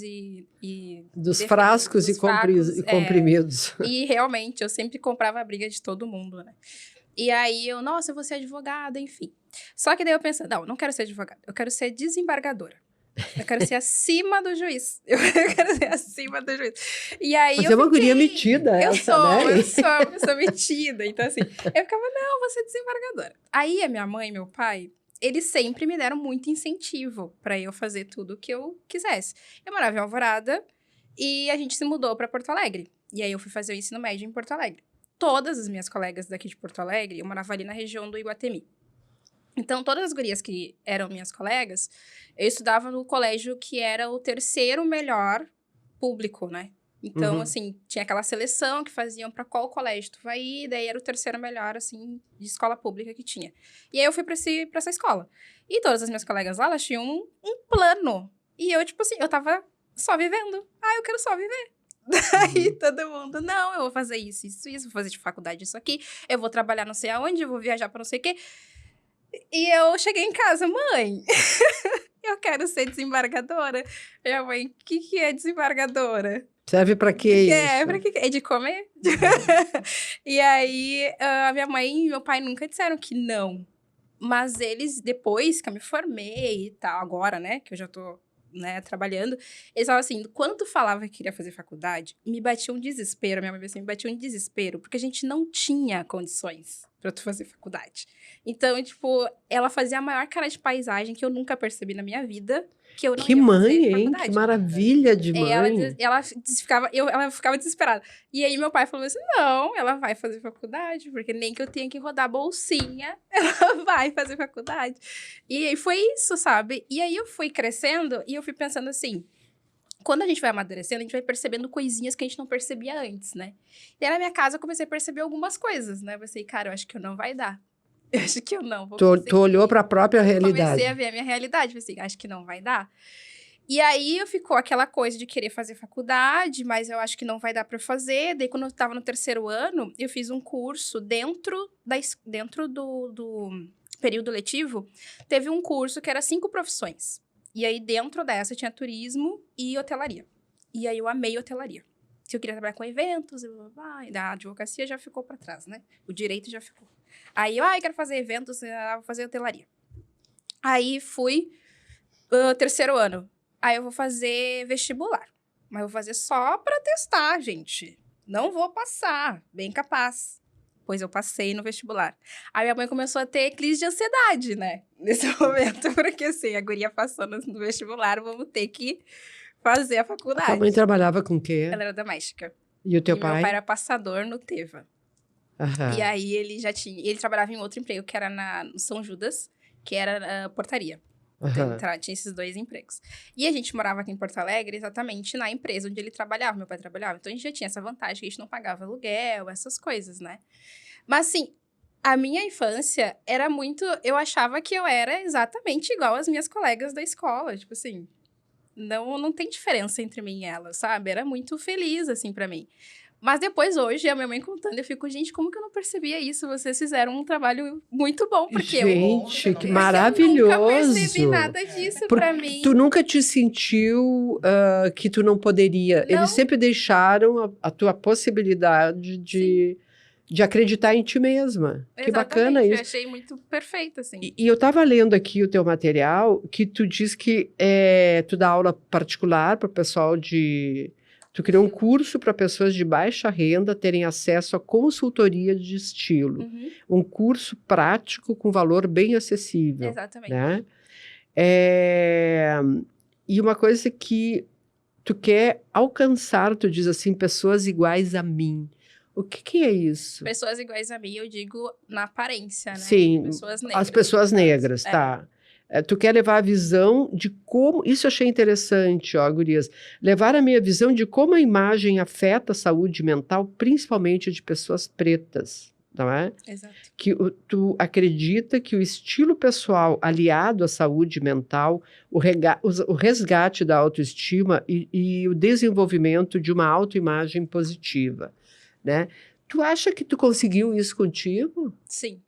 dos frascos e comprimidos. E realmente, eu sempre comprava a briga de todo mundo, né? E aí eu vou ser advogada, enfim. Só que daí eu pensei, não quero ser advogada, eu quero ser desembargadora. Eu quero ser acima do juiz. Eu quero ser acima do juiz. E aí Mas é uma guria metida eu essa, né? Eu sou uma pessoa metida. Então, assim, eu ficava, vou ser desembargadora. Aí, a minha mãe e meu pai, eles sempre me deram muito incentivo pra eu fazer tudo o que eu quisesse. Eu morava em Alvorada e a gente se mudou pra Porto Alegre. E aí, eu fui fazer o ensino médio em Porto Alegre. Todas as minhas colegas daqui de Porto Alegre, eu morava ali na região do Iguatemi. Então, todas as gurias que eram minhas colegas, eu estudava no colégio que era o terceiro melhor público, né? Então, assim, tinha aquela seleção que faziam pra qual colégio tu vai ir, daí era o terceiro melhor, assim, de escola pública que tinha. E aí, eu fui pra essa escola. E todas as minhas colegas lá, elas tinham um plano. E eu, tipo assim, eu tava só vivendo. Eu quero só viver. Daí todo mundo, eu vou fazer isso, vou fazer de faculdade isso aqui, eu vou trabalhar não sei aonde, eu vou viajar pra não sei o quê. E eu cheguei em casa, mãe, eu quero ser desembargadora. Minha mãe, o que é desembargadora? Serve pra quê isso? Pra que é de comer? E aí, a minha mãe e meu pai nunca disseram que não. Mas eles, depois que eu me formei e tal, agora, né, que eu já tô, né, trabalhando, eles falavam assim, quando tu falava que queria fazer faculdade, me batia um desespero, minha mãe assim, me batia um desespero, porque a gente não tinha condições pra tu fazer faculdade. Então, tipo, ela fazia a maior cara de paisagem que eu nunca percebi na minha vida, que eu não ia fazer faculdade. Que maravilha de mãe. Ela ficava desesperada. E aí, meu pai falou assim, não, ela vai fazer faculdade, porque nem que eu tenha que rodar bolsinha, ela vai fazer faculdade. E aí, foi isso, sabe? E aí, eu fui crescendo e eu fui pensando assim, quando a gente vai amadurecendo, a gente vai percebendo coisinhas que a gente não percebia antes, né? E aí, na minha casa, eu comecei a perceber algumas coisas, né? Eu pensei, cara, eu acho que eu não vai dar. Eu acho que eu não vou conseguir. Tu olhou para a própria realidade. Comecei a ver a minha realidade. Pensei, acho que não vai dar. E aí, ficou aquela coisa de querer fazer faculdade, mas eu acho que não vai dar para fazer. Daí, quando eu estava no terceiro ano, eu fiz um curso dentro do período letivo. Teve um curso que era 5 profissões. E aí, dentro dessa, tinha turismo e hotelaria. E aí, eu amei hotelaria. Se eu queria trabalhar com eventos, e da advocacia já ficou para trás, né? O direito já ficou. Aí, eu quero fazer eventos, vou fazer hotelaria. Aí, fui terceiro ano. Aí, eu vou fazer vestibular. Mas eu vou fazer só para testar, gente. Não vou passar. Bem capaz. Pois eu passei no vestibular. Aí, minha mãe começou a ter crise de ansiedade, né? Nesse momento. Porque, assim, a guria passou no vestibular, vamos ter que fazer a faculdade. A mãe trabalhava com o quê? Ela era doméstica. E o teu pai? Meu pai era passador no Teva. E aí, ele trabalhava em outro emprego, que era no São Judas, que era portaria. Então, tinha esses 2 empregos. E a gente morava aqui em Porto Alegre, exatamente na empresa onde ele trabalhava, meu pai trabalhava. Então, a gente já tinha essa vantagem, que a gente não pagava aluguel, essas coisas, né? Mas, assim, a minha infância era muito... Eu achava que eu era exatamente igual às minhas colegas da escola. Tipo assim, não tem diferença entre mim e ela, sabe? Era muito feliz, assim, pra mim. Mas depois, hoje, a minha mãe contando, eu fico, gente, como que eu não percebia isso? Vocês fizeram um trabalho muito bom, porque que maravilhoso! Eu nunca percebi nada disso pra mim. Tu nunca te sentiu que tu não poderia. Não. Eles sempre deixaram a tua possibilidade de acreditar em ti mesma. Exatamente, que bacana isso. Eu achei muito perfeito, assim. E eu estava lendo aqui o teu material, que tu diz que tu dá aula particular para o pessoal Tu criou um curso para pessoas de baixa renda terem acesso à consultoria de estilo. Uhum. Um curso prático com valor bem acessível. Exatamente. Né? E uma coisa que tu quer alcançar, tu diz assim, pessoas iguais a mim. O que é isso? Pessoas iguais a mim, eu digo na aparência, né? Sim, Pessoas negras. as pessoas negras, tá. Tu quer levar a visão de como... Isso eu achei interessante, ó, gurias. Levar a minha visão de como a imagem afeta a saúde mental, principalmente de pessoas pretas, não é? Exato. Que tu acredita que o estilo pessoal aliado à saúde mental, o resgate da autoestima e o desenvolvimento de uma autoimagem positiva, né? Tu acha que tu conseguiu isso contigo? Sim.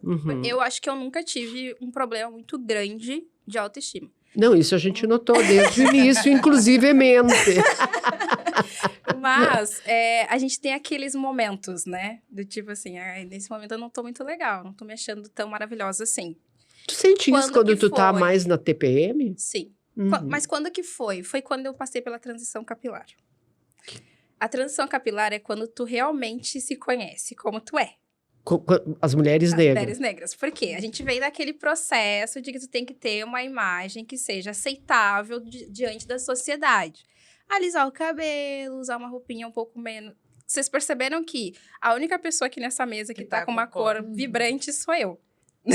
Uhum. Eu acho que eu nunca tive um problema muito grande de autoestima. Não, isso a gente notou desde o início, inclusivemente. Mas a gente tem aqueles momentos, né? Do tipo assim, nesse momento eu não tô muito legal, não tô me achando tão maravilhosa assim. Tu sente isso quando tu tá foi? mais na TPM? Sim. Uhum. Mas quando que foi? Foi quando eu passei pela transição capilar. A transição capilar é quando tu realmente se conhece como tu é. As mulheres negras. Mulheres negras. Por quê? A gente vem daquele processo de que tu tem que ter uma imagem que seja aceitável diante da sociedade. Alisar o cabelo, usar uma roupinha um pouco menos... Vocês perceberam que a única pessoa aqui nessa mesa que tá com uma cor vibrante sou eu. Uhum.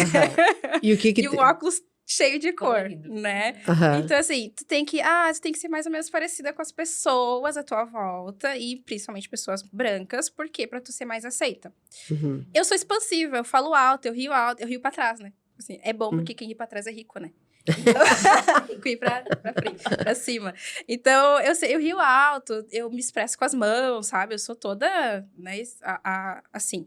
E o que E o óculos cheio de cor, Colorido. Uhum. né? Então, assim, tu tem que ser mais ou menos parecida com as pessoas à tua volta, e principalmente pessoas brancas, por quê? Pra tu ser mais aceita. Uhum. Eu sou expansiva, eu falo alto, eu rio pra trás, né? Assim, é bom porque quem ri pra trás é rico, né? Rico ir pra frente, pra cima. Então, eu rio alto, eu me expresso com as mãos, sabe? Eu sou toda, né, assim.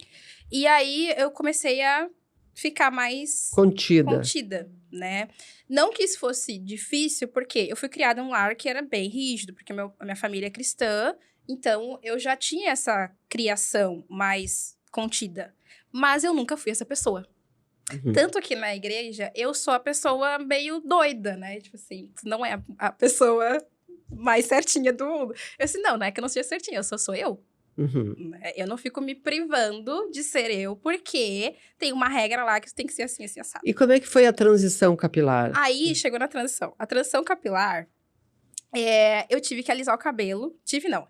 E aí, eu comecei a ficar mais contida, né? Não que isso fosse difícil, porque eu fui criada em um lar que era bem rígido, porque a minha família é cristã, então eu já tinha essa criação mais contida. Mas eu nunca fui essa pessoa. Uhum. Tanto que na igreja, eu sou a pessoa meio doida, né? Tipo assim, tu não é a pessoa mais certinha do mundo. Eu disse, não é que eu não seja certinha, eu sou eu. Uhum. Eu não fico me privando de ser eu, porque tem uma regra lá que você tem que ser assim, assim, assado. E como é que foi a transição capilar? Aí, chegou na transição. A transição capilar, eu tive que alisar o cabelo.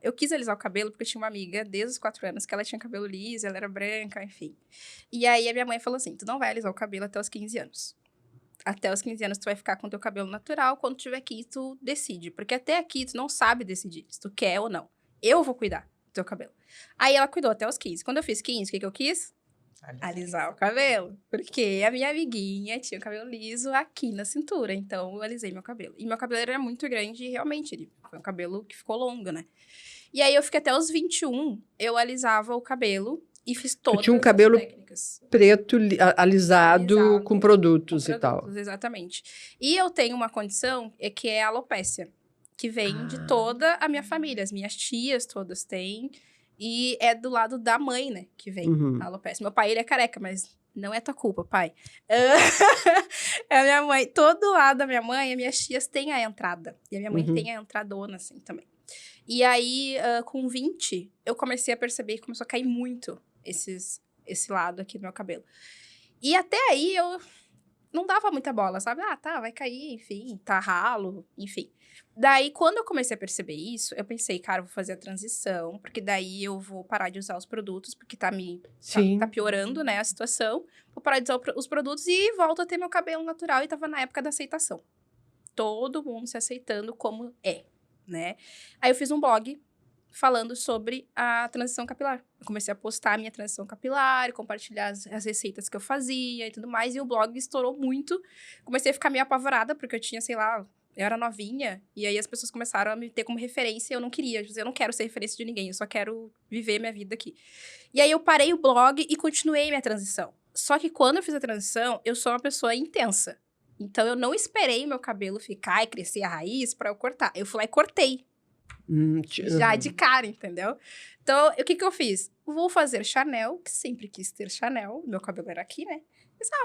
Eu quis alisar o cabelo porque eu tinha uma amiga, desde os 4 anos, que ela tinha cabelo liso, ela era branca, enfim. E aí, a minha mãe falou assim, tu não vai alisar o cabelo até os 15 anos. Até os 15 anos, tu vai ficar com o teu cabelo natural. Quando tu tiver 15, tu decide. Porque até aqui, tu não sabe decidir se tu quer ou não. Eu vou cuidar do teu cabelo. Aí, ela cuidou até os 15. Quando eu fiz 15, o que eu quis? Alisar o cabelo. Porque a minha amiguinha tinha o cabelo liso aqui na cintura. Então, eu alisei meu cabelo. E meu cabelo era muito grande e, realmente, ele foi um cabelo que ficou longo, né? E aí, eu fiquei até os 21. Eu alisava o cabelo e fiz todas tinha um cabelo as técnicas. Preto, alisado com produtos e tal. Exatamente. E eu tenho uma condição que é a alopécia, que vem de toda a minha família. As minhas tias todas têm. E é do lado da mãe, né, que vem a alopécia. Meu pai, ele é careca, mas não é tua culpa, pai. É a minha mãe. Todo lado da minha mãe, as minhas tias têm a entrada. E a minha mãe tem a entradona, assim, também. E aí, com 20, eu comecei a perceber que começou a cair muito esse lado aqui do meu cabelo. E até aí, eu não dava muita bola, sabe? Vai cair, enfim, tá ralo, enfim. Daí, quando eu comecei a perceber isso, eu pensei, cara, eu vou fazer a transição, porque daí eu vou parar de usar os produtos, porque tá piorando, né, a situação. Vou parar de usar os produtos e volto a ter meu cabelo natural. E tava na época da aceitação. Todo mundo se aceitando como é, né? Aí eu fiz um blog falando sobre a transição capilar. Eu comecei a postar a minha transição capilar, compartilhar as receitas que eu fazia e tudo mais. E o blog estourou muito. Comecei a ficar meio apavorada, porque eu tinha, sei lá... Eu era novinha, e aí as pessoas começaram a me ter como referência, e eu não queria. Eu não quero ser referência de ninguém, eu só quero viver minha vida aqui. E aí eu parei o blog e continuei minha transição. Só que quando eu fiz a transição, eu sou uma pessoa intensa. Então eu não esperei meu cabelo ficar e crescer a raiz pra eu cortar. Eu fui lá e cortei. Já de cara, entendeu? Então, o que eu fiz? Vou fazer Chanel, que sempre quis ter Chanel. Meu cabelo era aqui, né?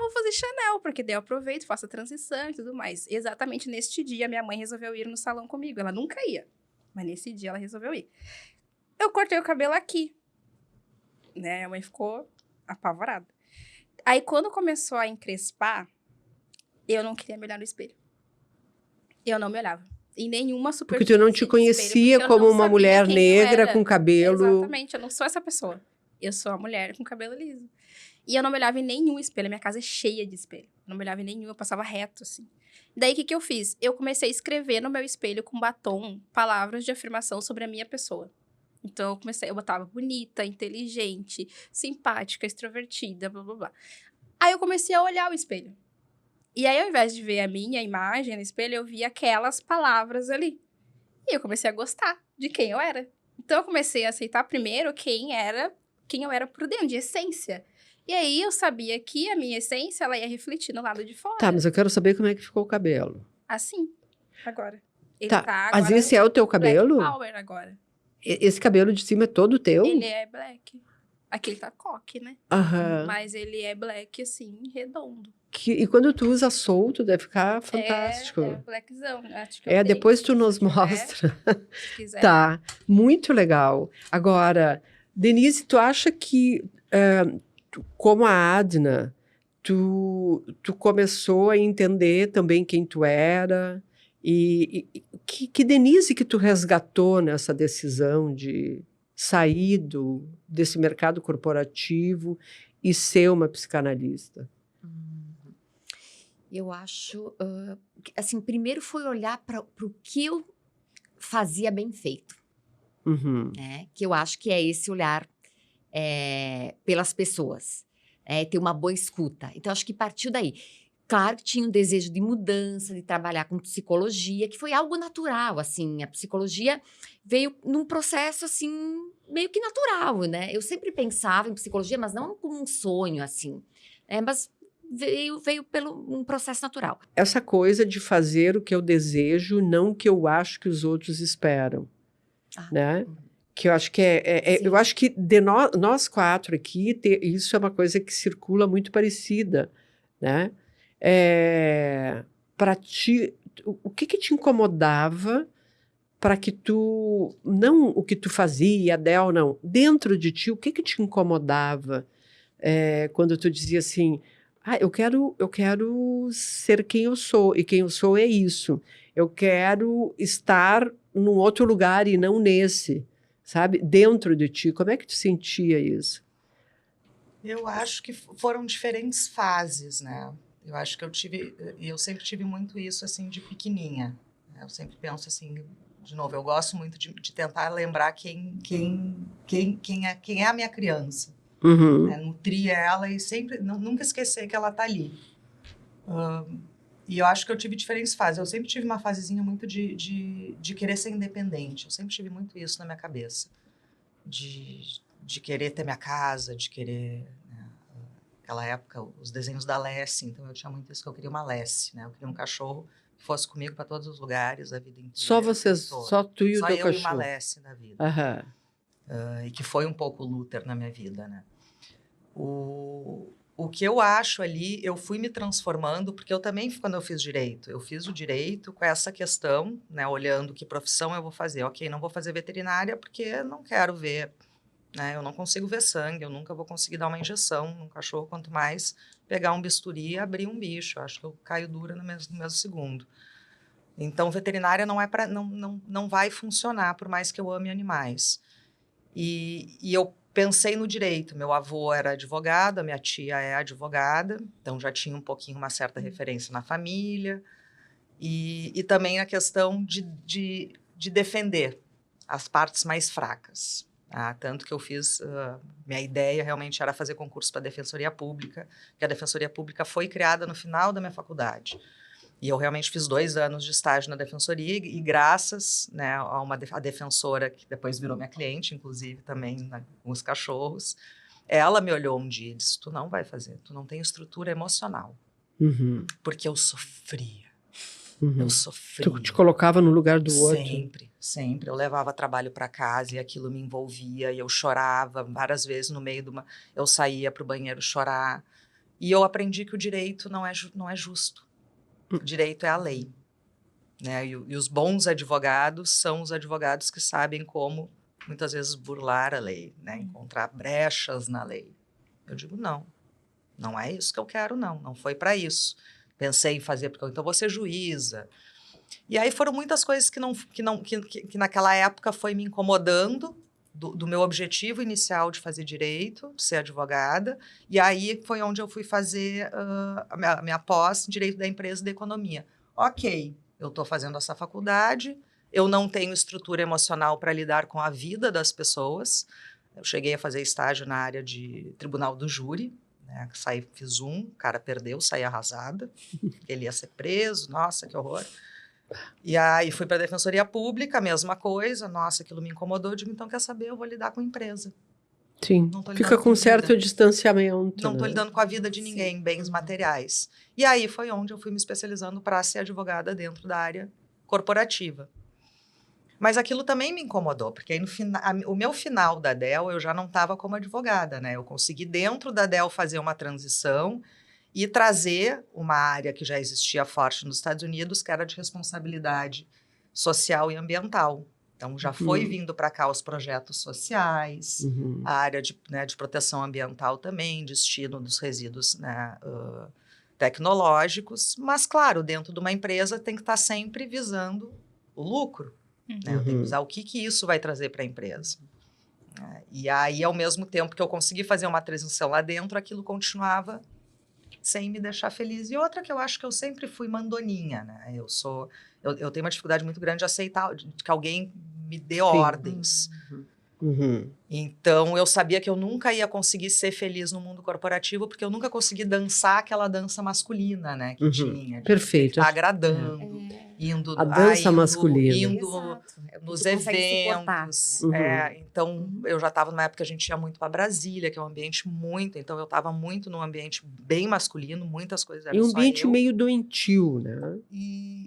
Vou fazer Chanel, porque daí eu aproveito, faço a transição e tudo mais. Exatamente neste dia, minha mãe resolveu ir no salão comigo. Ela nunca ia. Mas nesse dia ela resolveu ir. Eu cortei o cabelo aqui, né? A mãe ficou apavorada. Aí, quando começou a encrespar, eu não queria me olhar no espelho. Eu não me olhava. Em nenhuma Porque superfície tu não te de espelho, conhecia porque eu como não uma sabia mulher quem eu negra era. com cabelo... Exatamente, eu não sou essa pessoa. Eu sou a mulher com cabelo liso. E eu não me olhava em nenhum espelho. A minha casa é cheia de espelho. Eu não me olhava em nenhum, eu passava reto, assim. Daí, o que eu fiz? Eu comecei a escrever no meu espelho com batom palavras de afirmação sobre a minha pessoa. Então, eu botava bonita, inteligente, simpática, extrovertida, blá, blá, blá. Aí, eu comecei a olhar o espelho. E aí, ao invés de ver a minha imagem no espelho, eu via aquelas palavras ali. E eu comecei a gostar de quem eu era. Então, eu comecei a aceitar primeiro quem eu era por dentro, de essência. E aí, eu sabia que a minha essência, ela ia refletir no lado de fora. Tá, mas eu quero saber como é que ficou o cabelo. Assim, agora. Ele Tá, tá mas agora esse é o teu Black cabelo? Power agora. Esse cabelo de cima é todo teu? Ele é black. Aqui ele tá coque, né? Aham. Mas ele é black, assim, redondo. E quando tu usa solto, deve ficar fantástico. É blackzão. Acho que eu É, tenho, depois tu se nos tiver, mostra. Se quiser. Tá, muito legal. Agora, Denise, tu acha que, como a Adna, tu começou a entender também quem tu era? E que Denise que tu resgatou nessa decisão de sair desse mercado corporativo e ser uma psicanalista? Eu acho, assim, primeiro foi olhar para o que eu fazia bem feito, Uhum. né? Que eu acho que é esse olhar pelas pessoas, ter uma boa escuta. Então, acho que partiu daí. Claro que tinha um desejo de mudança, de trabalhar com psicologia, que foi algo natural, assim. A psicologia veio num processo, assim, meio que natural, né? Eu sempre pensava em psicologia, mas não como um sonho, assim. Mas veio pelo um processo natural. Essa coisa de fazer o que eu desejo, não o que eu acho que os outros esperam, né? Que eu acho que eu acho que de nós quatro aqui, isso é uma coisa que circula muito parecida, né? Para ti, o que te incomodava para que tu, não o que tu fazia, Adele, não, dentro de ti, o que te incomodava quando tu dizia assim, eu quero ser quem eu sou, e quem eu sou é isso, eu quero estar num outro lugar e não nesse, sabe? Dentro de ti, como é que tu sentia isso? Eu acho que foram diferentes fases, né? Eu acho que eu sempre tive muito isso, assim, de pequenininha. Eu sempre penso assim, de novo, eu gosto muito de tentar lembrar quem é a minha criança. Uhum. Né? Nutrir ela e sempre, nunca esquecer que ela tá ali. E eu acho que eu tive diferentes fases. Eu sempre tive uma fasezinha muito de querer ser independente. Eu sempre tive muito isso na minha cabeça. De querer ter minha casa, de querer... Naquela época, os desenhos da Lessie, então eu tinha muito isso, que eu queria uma Lessie, né? Eu queria um cachorro que fosse comigo para todos os lugares, a vida inteira. Só vocês, só tu e o teu cachorro? Só eu e uma Lessie na vida. Aham. E que foi um pouco Luther na minha vida, né? O que eu acho ali, eu fui me transformando, porque eu também, quando eu fiz direito, eu fiz o direito com essa questão, né? Olhando que profissão eu vou fazer. Ok, não vou fazer veterinária porque não quero ver... Né? Eu não consigo ver sangue, eu nunca vou conseguir dar uma injeção num cachorro, quanto mais pegar um bisturi e abrir um bicho. Eu acho que eu caio dura no mesmo segundo. Então, veterinária não vai funcionar, por mais que eu ame animais. E eu pensei no direito. Meu avô era advogado, a minha tia é advogada, então já tinha um pouquinho uma certa referência na família. E também a questão de defender as partes mais fracas. Tanto que eu fiz, minha ideia realmente era fazer concurso para a Defensoria Pública, que a Defensoria Pública foi criada no final da minha faculdade. E eu realmente fiz 2 anos de estágio na Defensoria e graças, né, a defensora, que depois virou minha cliente, inclusive também com os cachorros, ela me olhou um dia e disse, tu não vai fazer, tu não tem estrutura emocional. Uhum. Porque eu sofria. Uhum. Eu sofria. Tu te colocava no lugar do outro? Sempre. Eu levava trabalho para casa e aquilo me envolvia e eu chorava várias vezes no meio de uma... Eu saía para o banheiro chorar. E eu aprendi que o direito não é justo. O direito é a lei. né? E os bons advogados são os advogados que sabem como, muitas vezes, burlar a lei, né? Encontrar brechas na lei. Eu digo, não é isso que eu quero, não foi para isso. Pensei em fazer, porque então vou ser juíza. E aí foram muitas coisas que naquela época foi me incomodando do meu objetivo inicial de fazer direito, de ser advogada. E aí foi onde eu fui fazer a minha pós em Direito da Empresa e da Economia. Ok, eu estou fazendo essa faculdade, eu não tenho estrutura emocional para lidar com a vida das pessoas. Eu cheguei a fazer estágio na área de tribunal do júri, né? Fiz o cara perdeu, saí arrasada, ele ia ser preso, nossa, que horror. E aí fui para a Defensoria Pública, a mesma coisa, nossa, aquilo me incomodou, eu digo, então quer saber, eu vou lidar com empresa. Sim, fica com certo distanciamento. Não estou lidando com a vida de ninguém, bens materiais. E aí foi onde eu fui me especializando para ser advogada dentro da área corporativa. Mas aquilo também me incomodou, porque aí o meu final da DEL eu já não estava como advogada, né? Eu consegui dentro da DEL fazer uma transição e trazer uma área que já existia forte nos Estados Unidos, que era de responsabilidade social e ambiental. Então, já foi vindo para cá os projetos sociais, a área de proteção ambiental também, destino dos resíduos, né, tecnológicos. Mas, claro, dentro de uma empresa tem que estar sempre visando o lucro. Né? Eu tenho que usar o que isso vai trazer para a empresa. E aí, ao mesmo tempo que eu consegui fazer uma transição lá dentro, aquilo continuava sem me deixar feliz. E outra que eu acho que eu sempre fui mandoninha, né? Eu tenho uma dificuldade muito grande de aceitar que alguém me dê ordens. Então, eu sabia que eu nunca ia conseguir ser feliz no mundo corporativo, porque eu nunca consegui dançar aquela dança masculina, né? Que tinha. Perfeito. Tá agradando, indo... A dança masculina. Indo nos eventos. Então, eu já estava numa época que a gente ia muito para Brasília, que é um ambiente muito... Então, eu estava muito num ambiente bem masculino, muitas coisas eram E um só ambiente eu. meio doentio, né?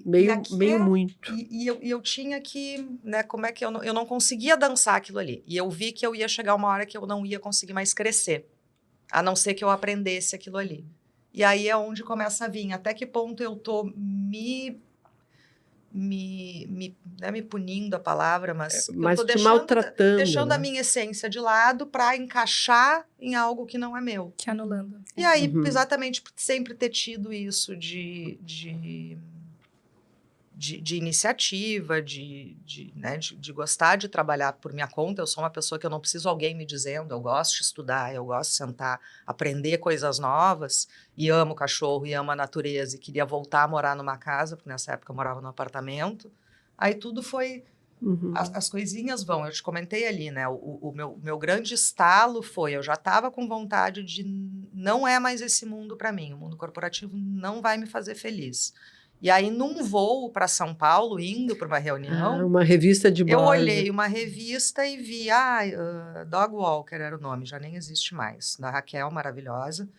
Meio muito. E eu tinha que... Né, como é que eu não conseguia dançar aquilo ali. E eu vi que eu ia chegar uma hora que eu não ia conseguir mais crescer, a não ser que eu aprendesse aquilo ali. E aí é onde começa a vir. Até que ponto eu tô não é me punindo a palavra, mas eu tô te maltratando, deixando né? a minha essência de lado para encaixar em algo que não é meu. Que anulando. E aí, exatamente, sempre ter tido isso de iniciativa, de gostar de trabalhar por minha conta. Eu sou uma pessoa que eu não preciso alguém me dizendo, eu gosto de estudar, eu gosto de sentar, aprender coisas novas, e amo cachorro, e amo a natureza, e queria voltar a morar numa casa, porque nessa época eu morava num apartamento. Aí tudo foi... As coisinhas vão, eu te comentei ali, né? O meu grande estalo foi, eu já estava com vontade de... Não é mais esse mundo para mim, o mundo corporativo não vai me fazer feliz. E aí, num voo para São Paulo, indo para uma reunião... uma revista de bordo. Eu olhei uma revista e vi... Dog Walker era o nome, já nem existe mais. Da Raquel, maravilhosa.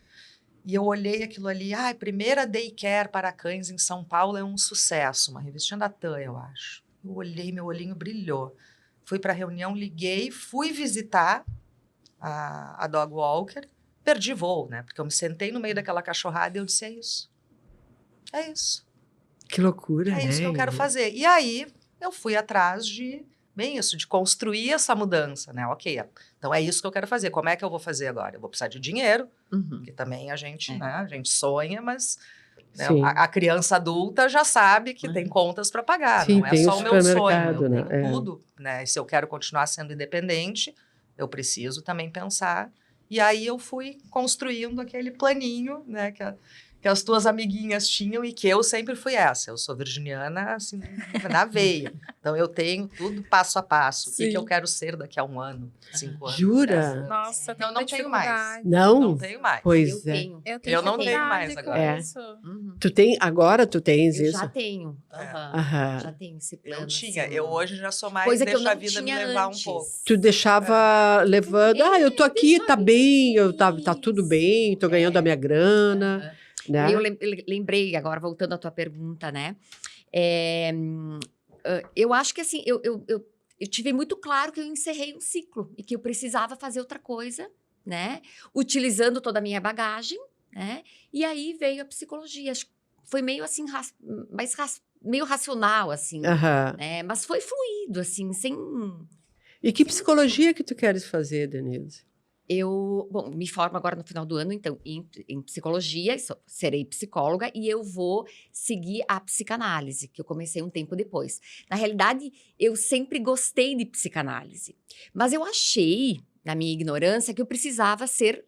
E eu olhei aquilo ali... primeira daycare para cães em São Paulo é um sucesso. Uma revistinha da TAM, eu acho. Eu olhei, meu olhinho brilhou. Fui para a reunião, liguei, fui visitar a Dog Walker. Perdi voo, né? Porque eu me sentei no meio daquela cachorrada e eu disse, é isso. É isso. Que loucura, né? É isso que eu quero fazer. E aí, eu fui atrás de construir essa mudança, né? Ok, então é isso que eu quero fazer. Como é que eu vou fazer agora? Eu vou precisar de dinheiro, porque também a gente, né? A gente sonha, mas né, a criança adulta já sabe que tem contas para pagar. Sim, não é só o meu sonho, eu né? tenho tudo. Né? Se eu quero continuar sendo independente, eu preciso também pensar. E aí eu fui construindo aquele planinho, né? Que as tuas amiguinhas tinham e que eu sempre fui essa. Eu sou virginiana, assim, na veia. Então, eu tenho tudo passo a passo. O que eu quero ser daqui a 1 ano, 5 anos. Jura? Nossa, eu não tenho mais. Não tenho mais. Pois eu é. tenho. Eu não tenho mais agora. Tu tem, agora tu tens eu isso? já tenho. Já tenho esse plano. Eu tinha. Assim, eu hoje já sou mais coisa que eu deixa não a vida me tinha levar antes. um pouco. Tu deixava levando, eu tô aqui, tá bem, tá tudo bem, tô ganhando a minha grana. Né? Eu lembrei, agora voltando à tua pergunta, né? Eu acho que assim, eu tive muito claro que eu encerrei um ciclo e que eu precisava fazer outra coisa, né? Utilizando toda a minha bagagem, né? E aí veio a psicologia. foi meio assim, meio racional, assim, Aham. né? Mas foi fluido, assim, sem... E que psicologia que tu queres fazer, Denise? Bom, me formo agora no final do ano, então, em psicologia, serei psicóloga e eu vou seguir a psicanálise, que eu comecei um tempo depois. Na realidade, eu sempre gostei de psicanálise, mas eu achei, na minha ignorância, que eu precisava ser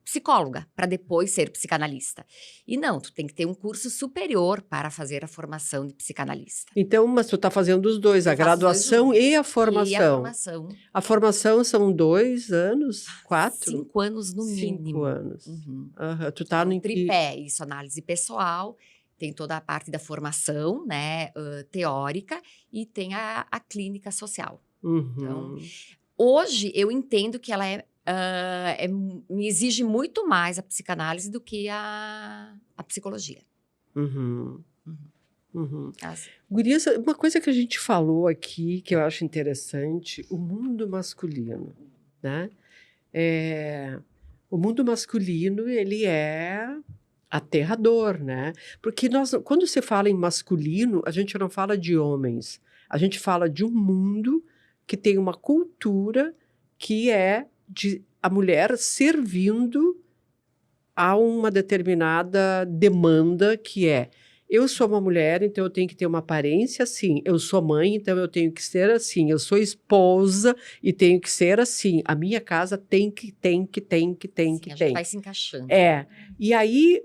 psicóloga para depois ser psicanalista. E não, tu tem que ter um curso superior para fazer a formação de psicanalista. Então, mas tu está fazendo os dois, a Eu faço os dois graduação e a E a formação. formação, A formação são 2 anos? 4? 5 anos no 5 mínimo. anos. Uhum. Aham. Tu tá É no um tripé, isso, análise pessoal, tem toda a parte da formação, né, teórica, e tem a clínica social. Uhum. Hoje, eu entendo que ela me exige muito mais a psicanálise do que a psicologia. Uhum. Uhum. Uhum. Assim. Gurias, uma coisa que a gente falou aqui, que eu acho interessante, o mundo masculino, né? O mundo masculino, ele é aterrador, né? Porque quando se fala em masculino, a gente não fala de homens. A gente fala de um mundo que tem uma cultura que é de a mulher servindo a uma determinada demanda que é: eu sou uma mulher, então eu tenho que ter uma aparência assim. Eu sou mãe, então eu tenho que ser assim. Eu sou esposa e tenho que ser assim. A minha casa tem que. Sim, a gente vai se encaixando. E aí,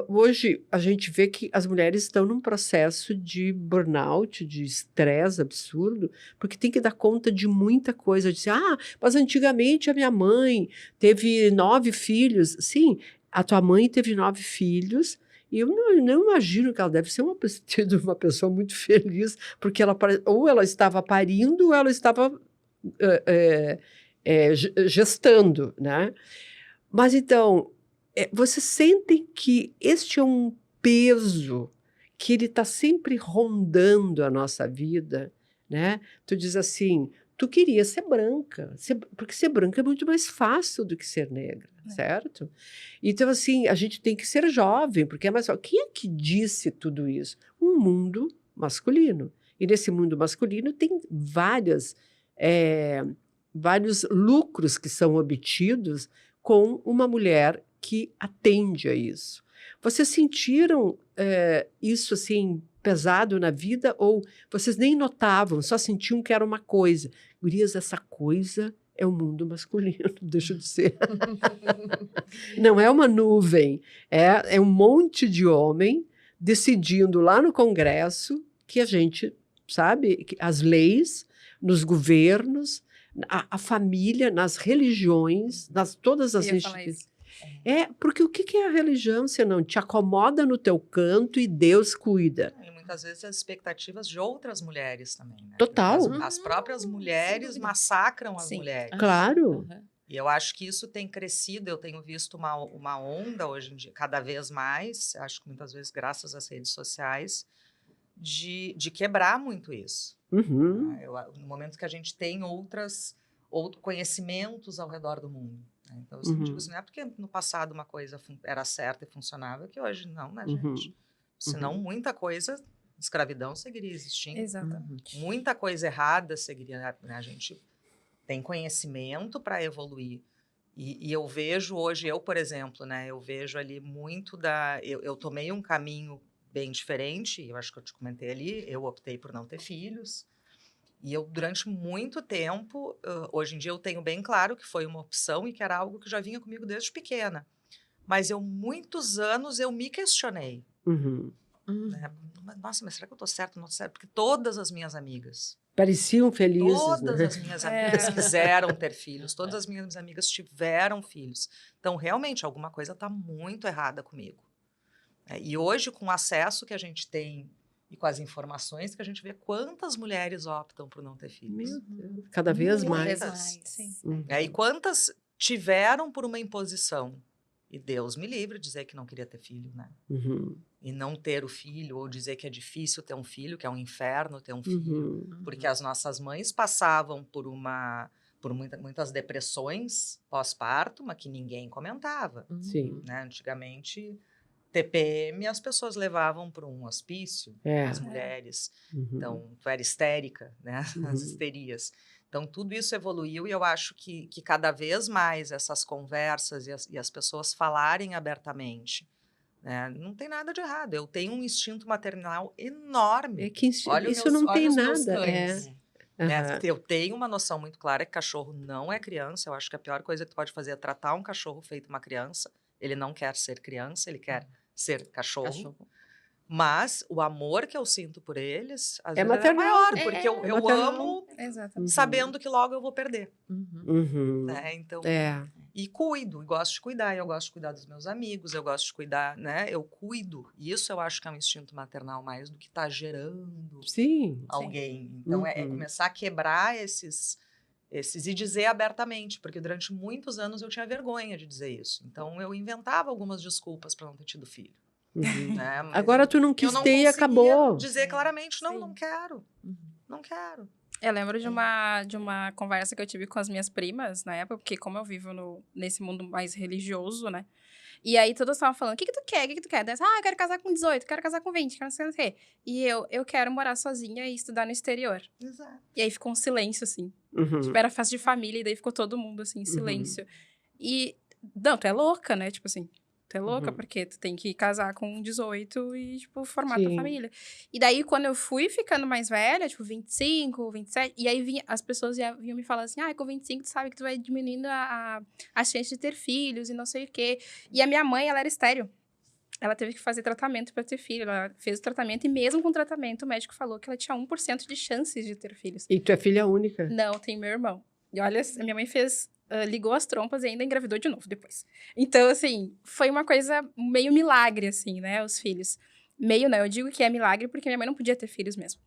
hoje, a gente vê que as mulheres estão num processo de burnout, de estresse absurdo, porque tem que dar conta de muita coisa. Dizer, mas antigamente a minha mãe teve 9 filhos. Sim, a tua mãe teve 9 filhos, e eu não imagino que ela deve ser uma pessoa muito feliz, porque ou ela estava parindo, ou ela estava gestando, né? Mas então, vocês sentem que este é um peso que ele está sempre rondando a nossa vida, né? Tu diz assim, tu queria ser branca, porque ser branca é muito mais fácil do que ser negra, certo? Então, assim, a gente tem que ser jovem, porque é mais fácil. Quem é que disse tudo isso? Um mundo masculino. E nesse mundo masculino tem vários lucros que são obtidos com uma mulher que atende a isso. Vocês sentiram isso assim pesado na vida ou vocês nem notavam, só sentiam que era uma coisa? Gurias, essa coisa é o mundo masculino, deixa de ser. Não é uma nuvem, é um monte de homem decidindo lá no Congresso que a gente, sabe, as leis nos governos, a família, nas religiões, todas as instituições. Porque o que é a religião, se não te acomoda no teu canto e Deus cuida? E muitas vezes as expectativas de outras mulheres também, né? Total. As próprias mulheres massacram as mulheres. Claro. E eu acho que isso tem crescido, eu tenho visto uma onda hoje em dia, cada vez mais, acho que muitas vezes graças às redes sociais, de quebrar muito isso. Uhum. No momento que a gente tem outros conhecimentos ao redor do mundo. Né? Então, eu sempre digo assim, não é porque no passado uma coisa era certa e funcionava, que hoje não, né, gente? Senão muita coisa, escravidão seguiria existindo. Exatamente. Muita coisa errada seguiria, né? A gente tem conhecimento para evoluir. E eu vejo hoje, por exemplo, né, eu vejo ali muito eu tomei um caminho bem diferente, eu acho que eu te comentei ali, eu optei por não ter filhos, e eu durante muito tempo, hoje em dia eu tenho bem claro que foi uma opção e que era algo que já vinha comigo desde pequena, mas muitos anos eu me questionei, né? Nossa, mas será que eu estou certo ou não estou certo? Porque todas as minhas amigas pareciam felizes, todas né? as minhas amigas quiseram ter filhos, todas as minhas amigas tiveram filhos, então realmente alguma coisa está muito errada comigo. E hoje, com o acesso que a gente tem e com as informações que a gente vê, quantas mulheres optam por não ter filhos? Meu Deus, cada vez mais. Sim. E quantas tiveram por uma imposição? E Deus me livre de dizer que não queria ter filho, né? E não ter o filho, ou dizer que é difícil ter um filho, que é um inferno ter um filho. Porque as nossas mães passavam por muitas depressões pós-parto, mas que ninguém comentava. Sim. Né? Antigamente, TPM, as pessoas levavam para um hospício, as mulheres. Então, tu era histérica, né? As histerias. Então, tudo isso evoluiu e eu acho que cada vez mais essas conversas e as pessoas falarem abertamente, né? Não tem nada de errado. Eu tenho um instinto maternal enorme. É que Olha isso não tem os meus nada. cães. Aham. Eu tenho uma noção muito clara que cachorro não é criança. Eu acho que a pior coisa que tu pode fazer é tratar um cachorro feito uma criança. Ele não quer ser criança, ele quer ser cachorro. Mas o amor que eu sinto por eles, às vezes é maior, porque eu amo sabendo que logo eu vou perder. Né? Então, e cuido, e gosto de cuidar. Eu gosto de cuidar dos meus amigos, eu gosto de cuidar, né? Eu cuido. E isso eu acho que é um instinto maternal mais do que estar gerando alguém. Então, é começar a quebrar esses e dizer abertamente, porque durante muitos anos eu tinha vergonha de dizer isso. Então, eu inventava algumas desculpas para não ter tido filho. Né? Agora tu não quis ter e acabou. Dizer claramente, não quero. Não quero. Eu lembro de uma conversa que eu tive com as minhas primas na época, porque como eu vivo nesse mundo mais religioso, né? E aí todas estavam falando, o que tu quer? O que tu quer? Eu quero casar com 18, quero casar com 20, quero não sei o quê. E eu quero morar sozinha e estudar no exterior. Exato. E aí ficou um silêncio, assim. Tipo, era festa de família, e daí ficou todo mundo, assim, em silêncio. E, não, tu é louca, né? Tipo assim, tu é louca porque tu tem que casar com 18 e, tipo, formar tua família. E daí, quando eu fui ficando mais velha, tipo, 25, 27, e aí as pessoas vinham me falar assim, com 25 tu sabe que tu vai diminuindo a chance de ter filhos e não sei o quê. E a minha mãe, ela era estéril. Ela teve que fazer tratamento para ter filho. Ela fez o tratamento e mesmo com o tratamento, o médico falou que ela tinha 1% de chances de ter filhos. E tu é filha única? Não, tem meu irmão. E olha, a minha mãe ligou as trompas e ainda engravidou de novo depois. Então, assim, foi uma coisa meio milagre, assim, né, os filhos. Meio, né, eu digo que é milagre porque minha mãe não podia ter filhos mesmo.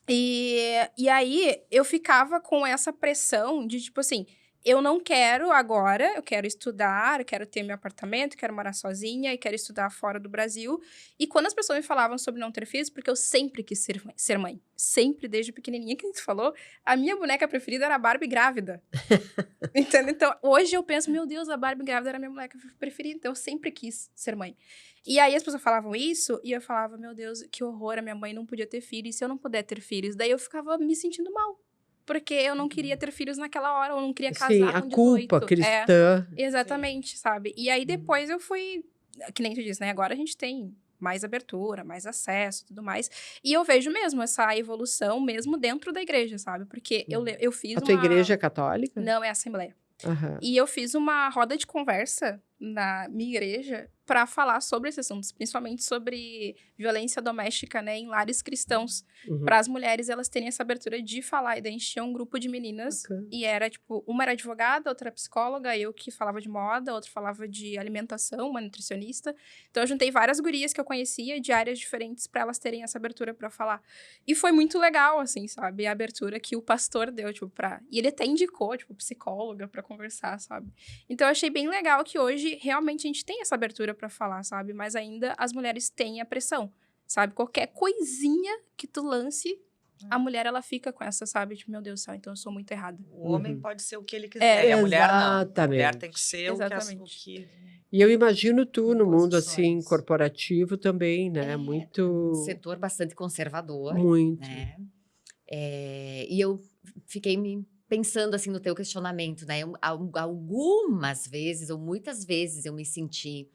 E aí, eu ficava com essa pressão de, tipo assim, eu não quero agora, eu quero estudar, eu quero ter meu apartamento, quero morar sozinha e quero estudar fora do Brasil. E quando as pessoas me falavam sobre não ter filhos, porque eu sempre quis ser mãe. Sempre, desde pequenininha, que a gente falou, a minha boneca preferida era a Barbie grávida. Entendeu? Então, hoje eu penso, meu Deus, a Barbie grávida era a minha boneca preferida. Então, eu sempre quis ser mãe. E aí, as pessoas falavam isso, e eu falava, meu Deus, que horror, a minha mãe não podia ter filhos. E se eu não puder ter filhos? Daí, eu ficava me sentindo mal. Porque eu não queria ter filhos naquela hora, eu não queria casar com 18. A culpa cristã. Exatamente, sabe? E aí, depois eu fui... Que nem tu disse, né? Agora a gente tem mais abertura, mais acesso, tudo mais. E eu vejo mesmo essa evolução, mesmo dentro da igreja, sabe? Porque eu fiz A tua igreja é católica? Não, é Assembleia. E eu fiz uma roda de conversa na minha igreja para falar sobre esses assuntos, principalmente sobre violência doméstica, né, em lares cristãos, para as mulheres elas terem essa abertura de falar. E daí a gente tinha um grupo de meninas e era tipo, uma era advogada, outra era psicóloga, eu que falava de moda, outra falava de alimentação, uma nutricionista. Então eu juntei várias gurias que eu conhecia de áreas diferentes para elas terem essa abertura para falar. E foi muito legal, assim, sabe, a abertura que o pastor deu, tipo, e ele até indicou, tipo, psicóloga para conversar, sabe? Então eu achei bem legal que hoje realmente a gente tem essa abertura para falar, sabe? Mas ainda as mulheres têm a pressão, sabe? Qualquer coisinha que tu lance, a mulher, ela fica com essa, sabe? Tipo, meu Deus do céu, então eu sou muito errada. O homem pode ser o que ele quiser, e a mulher não. A mulher tem que ser o que... E eu imagino tu no mundo, assim, corporativo também, né? Muito... Um setor bastante conservador. Muito. Né? E eu fiquei pensando assim no teu questionamento, né? Algumas vezes, ou muitas vezes, eu me senti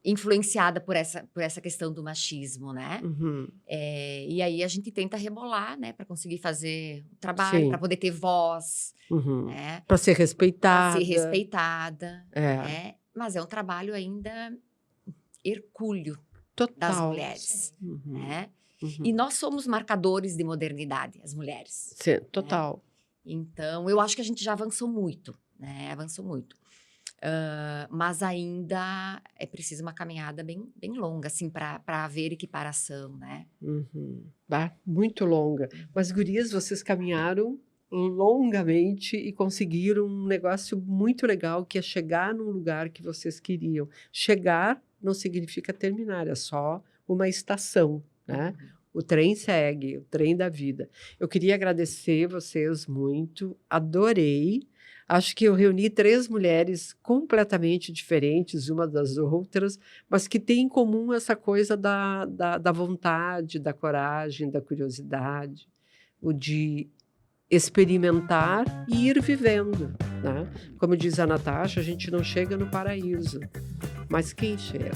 influenciada por essa questão do machismo, né? E aí a gente tenta rebolar, né? Para conseguir fazer o trabalho, para poder ter voz, né? Para ser respeitada. Para ser respeitada. Né? Mas é um trabalho ainda hercúleo das mulheres, né? E nós somos marcadores de modernidade, as mulheres. Sim, total. Né? Então, eu acho que a gente já avançou muito, né? Avançou muito. Mas ainda é preciso uma caminhada bem, bem longa, assim, para haver equiparação, né? Muito longa. Mas, gurias, vocês caminharam longamente e conseguiram um negócio muito legal, que é chegar num lugar que vocês queriam. Chegar não significa terminar, é só uma estação, né? O trem segue, o trem da vida. Eu queria agradecer vocês muito, adorei Acho que eu reuni 3 mulheres completamente diferentes uma das outras, mas que têm em comum essa coisa da vontade, da coragem, da curiosidade, o de experimentar e ir vivendo, né? Como diz a Natasha, a gente não chega no paraíso, mas quem chega?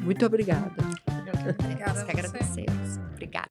Muito obrigada. Nós que Obrigada a você. agradecemos. Obrigada.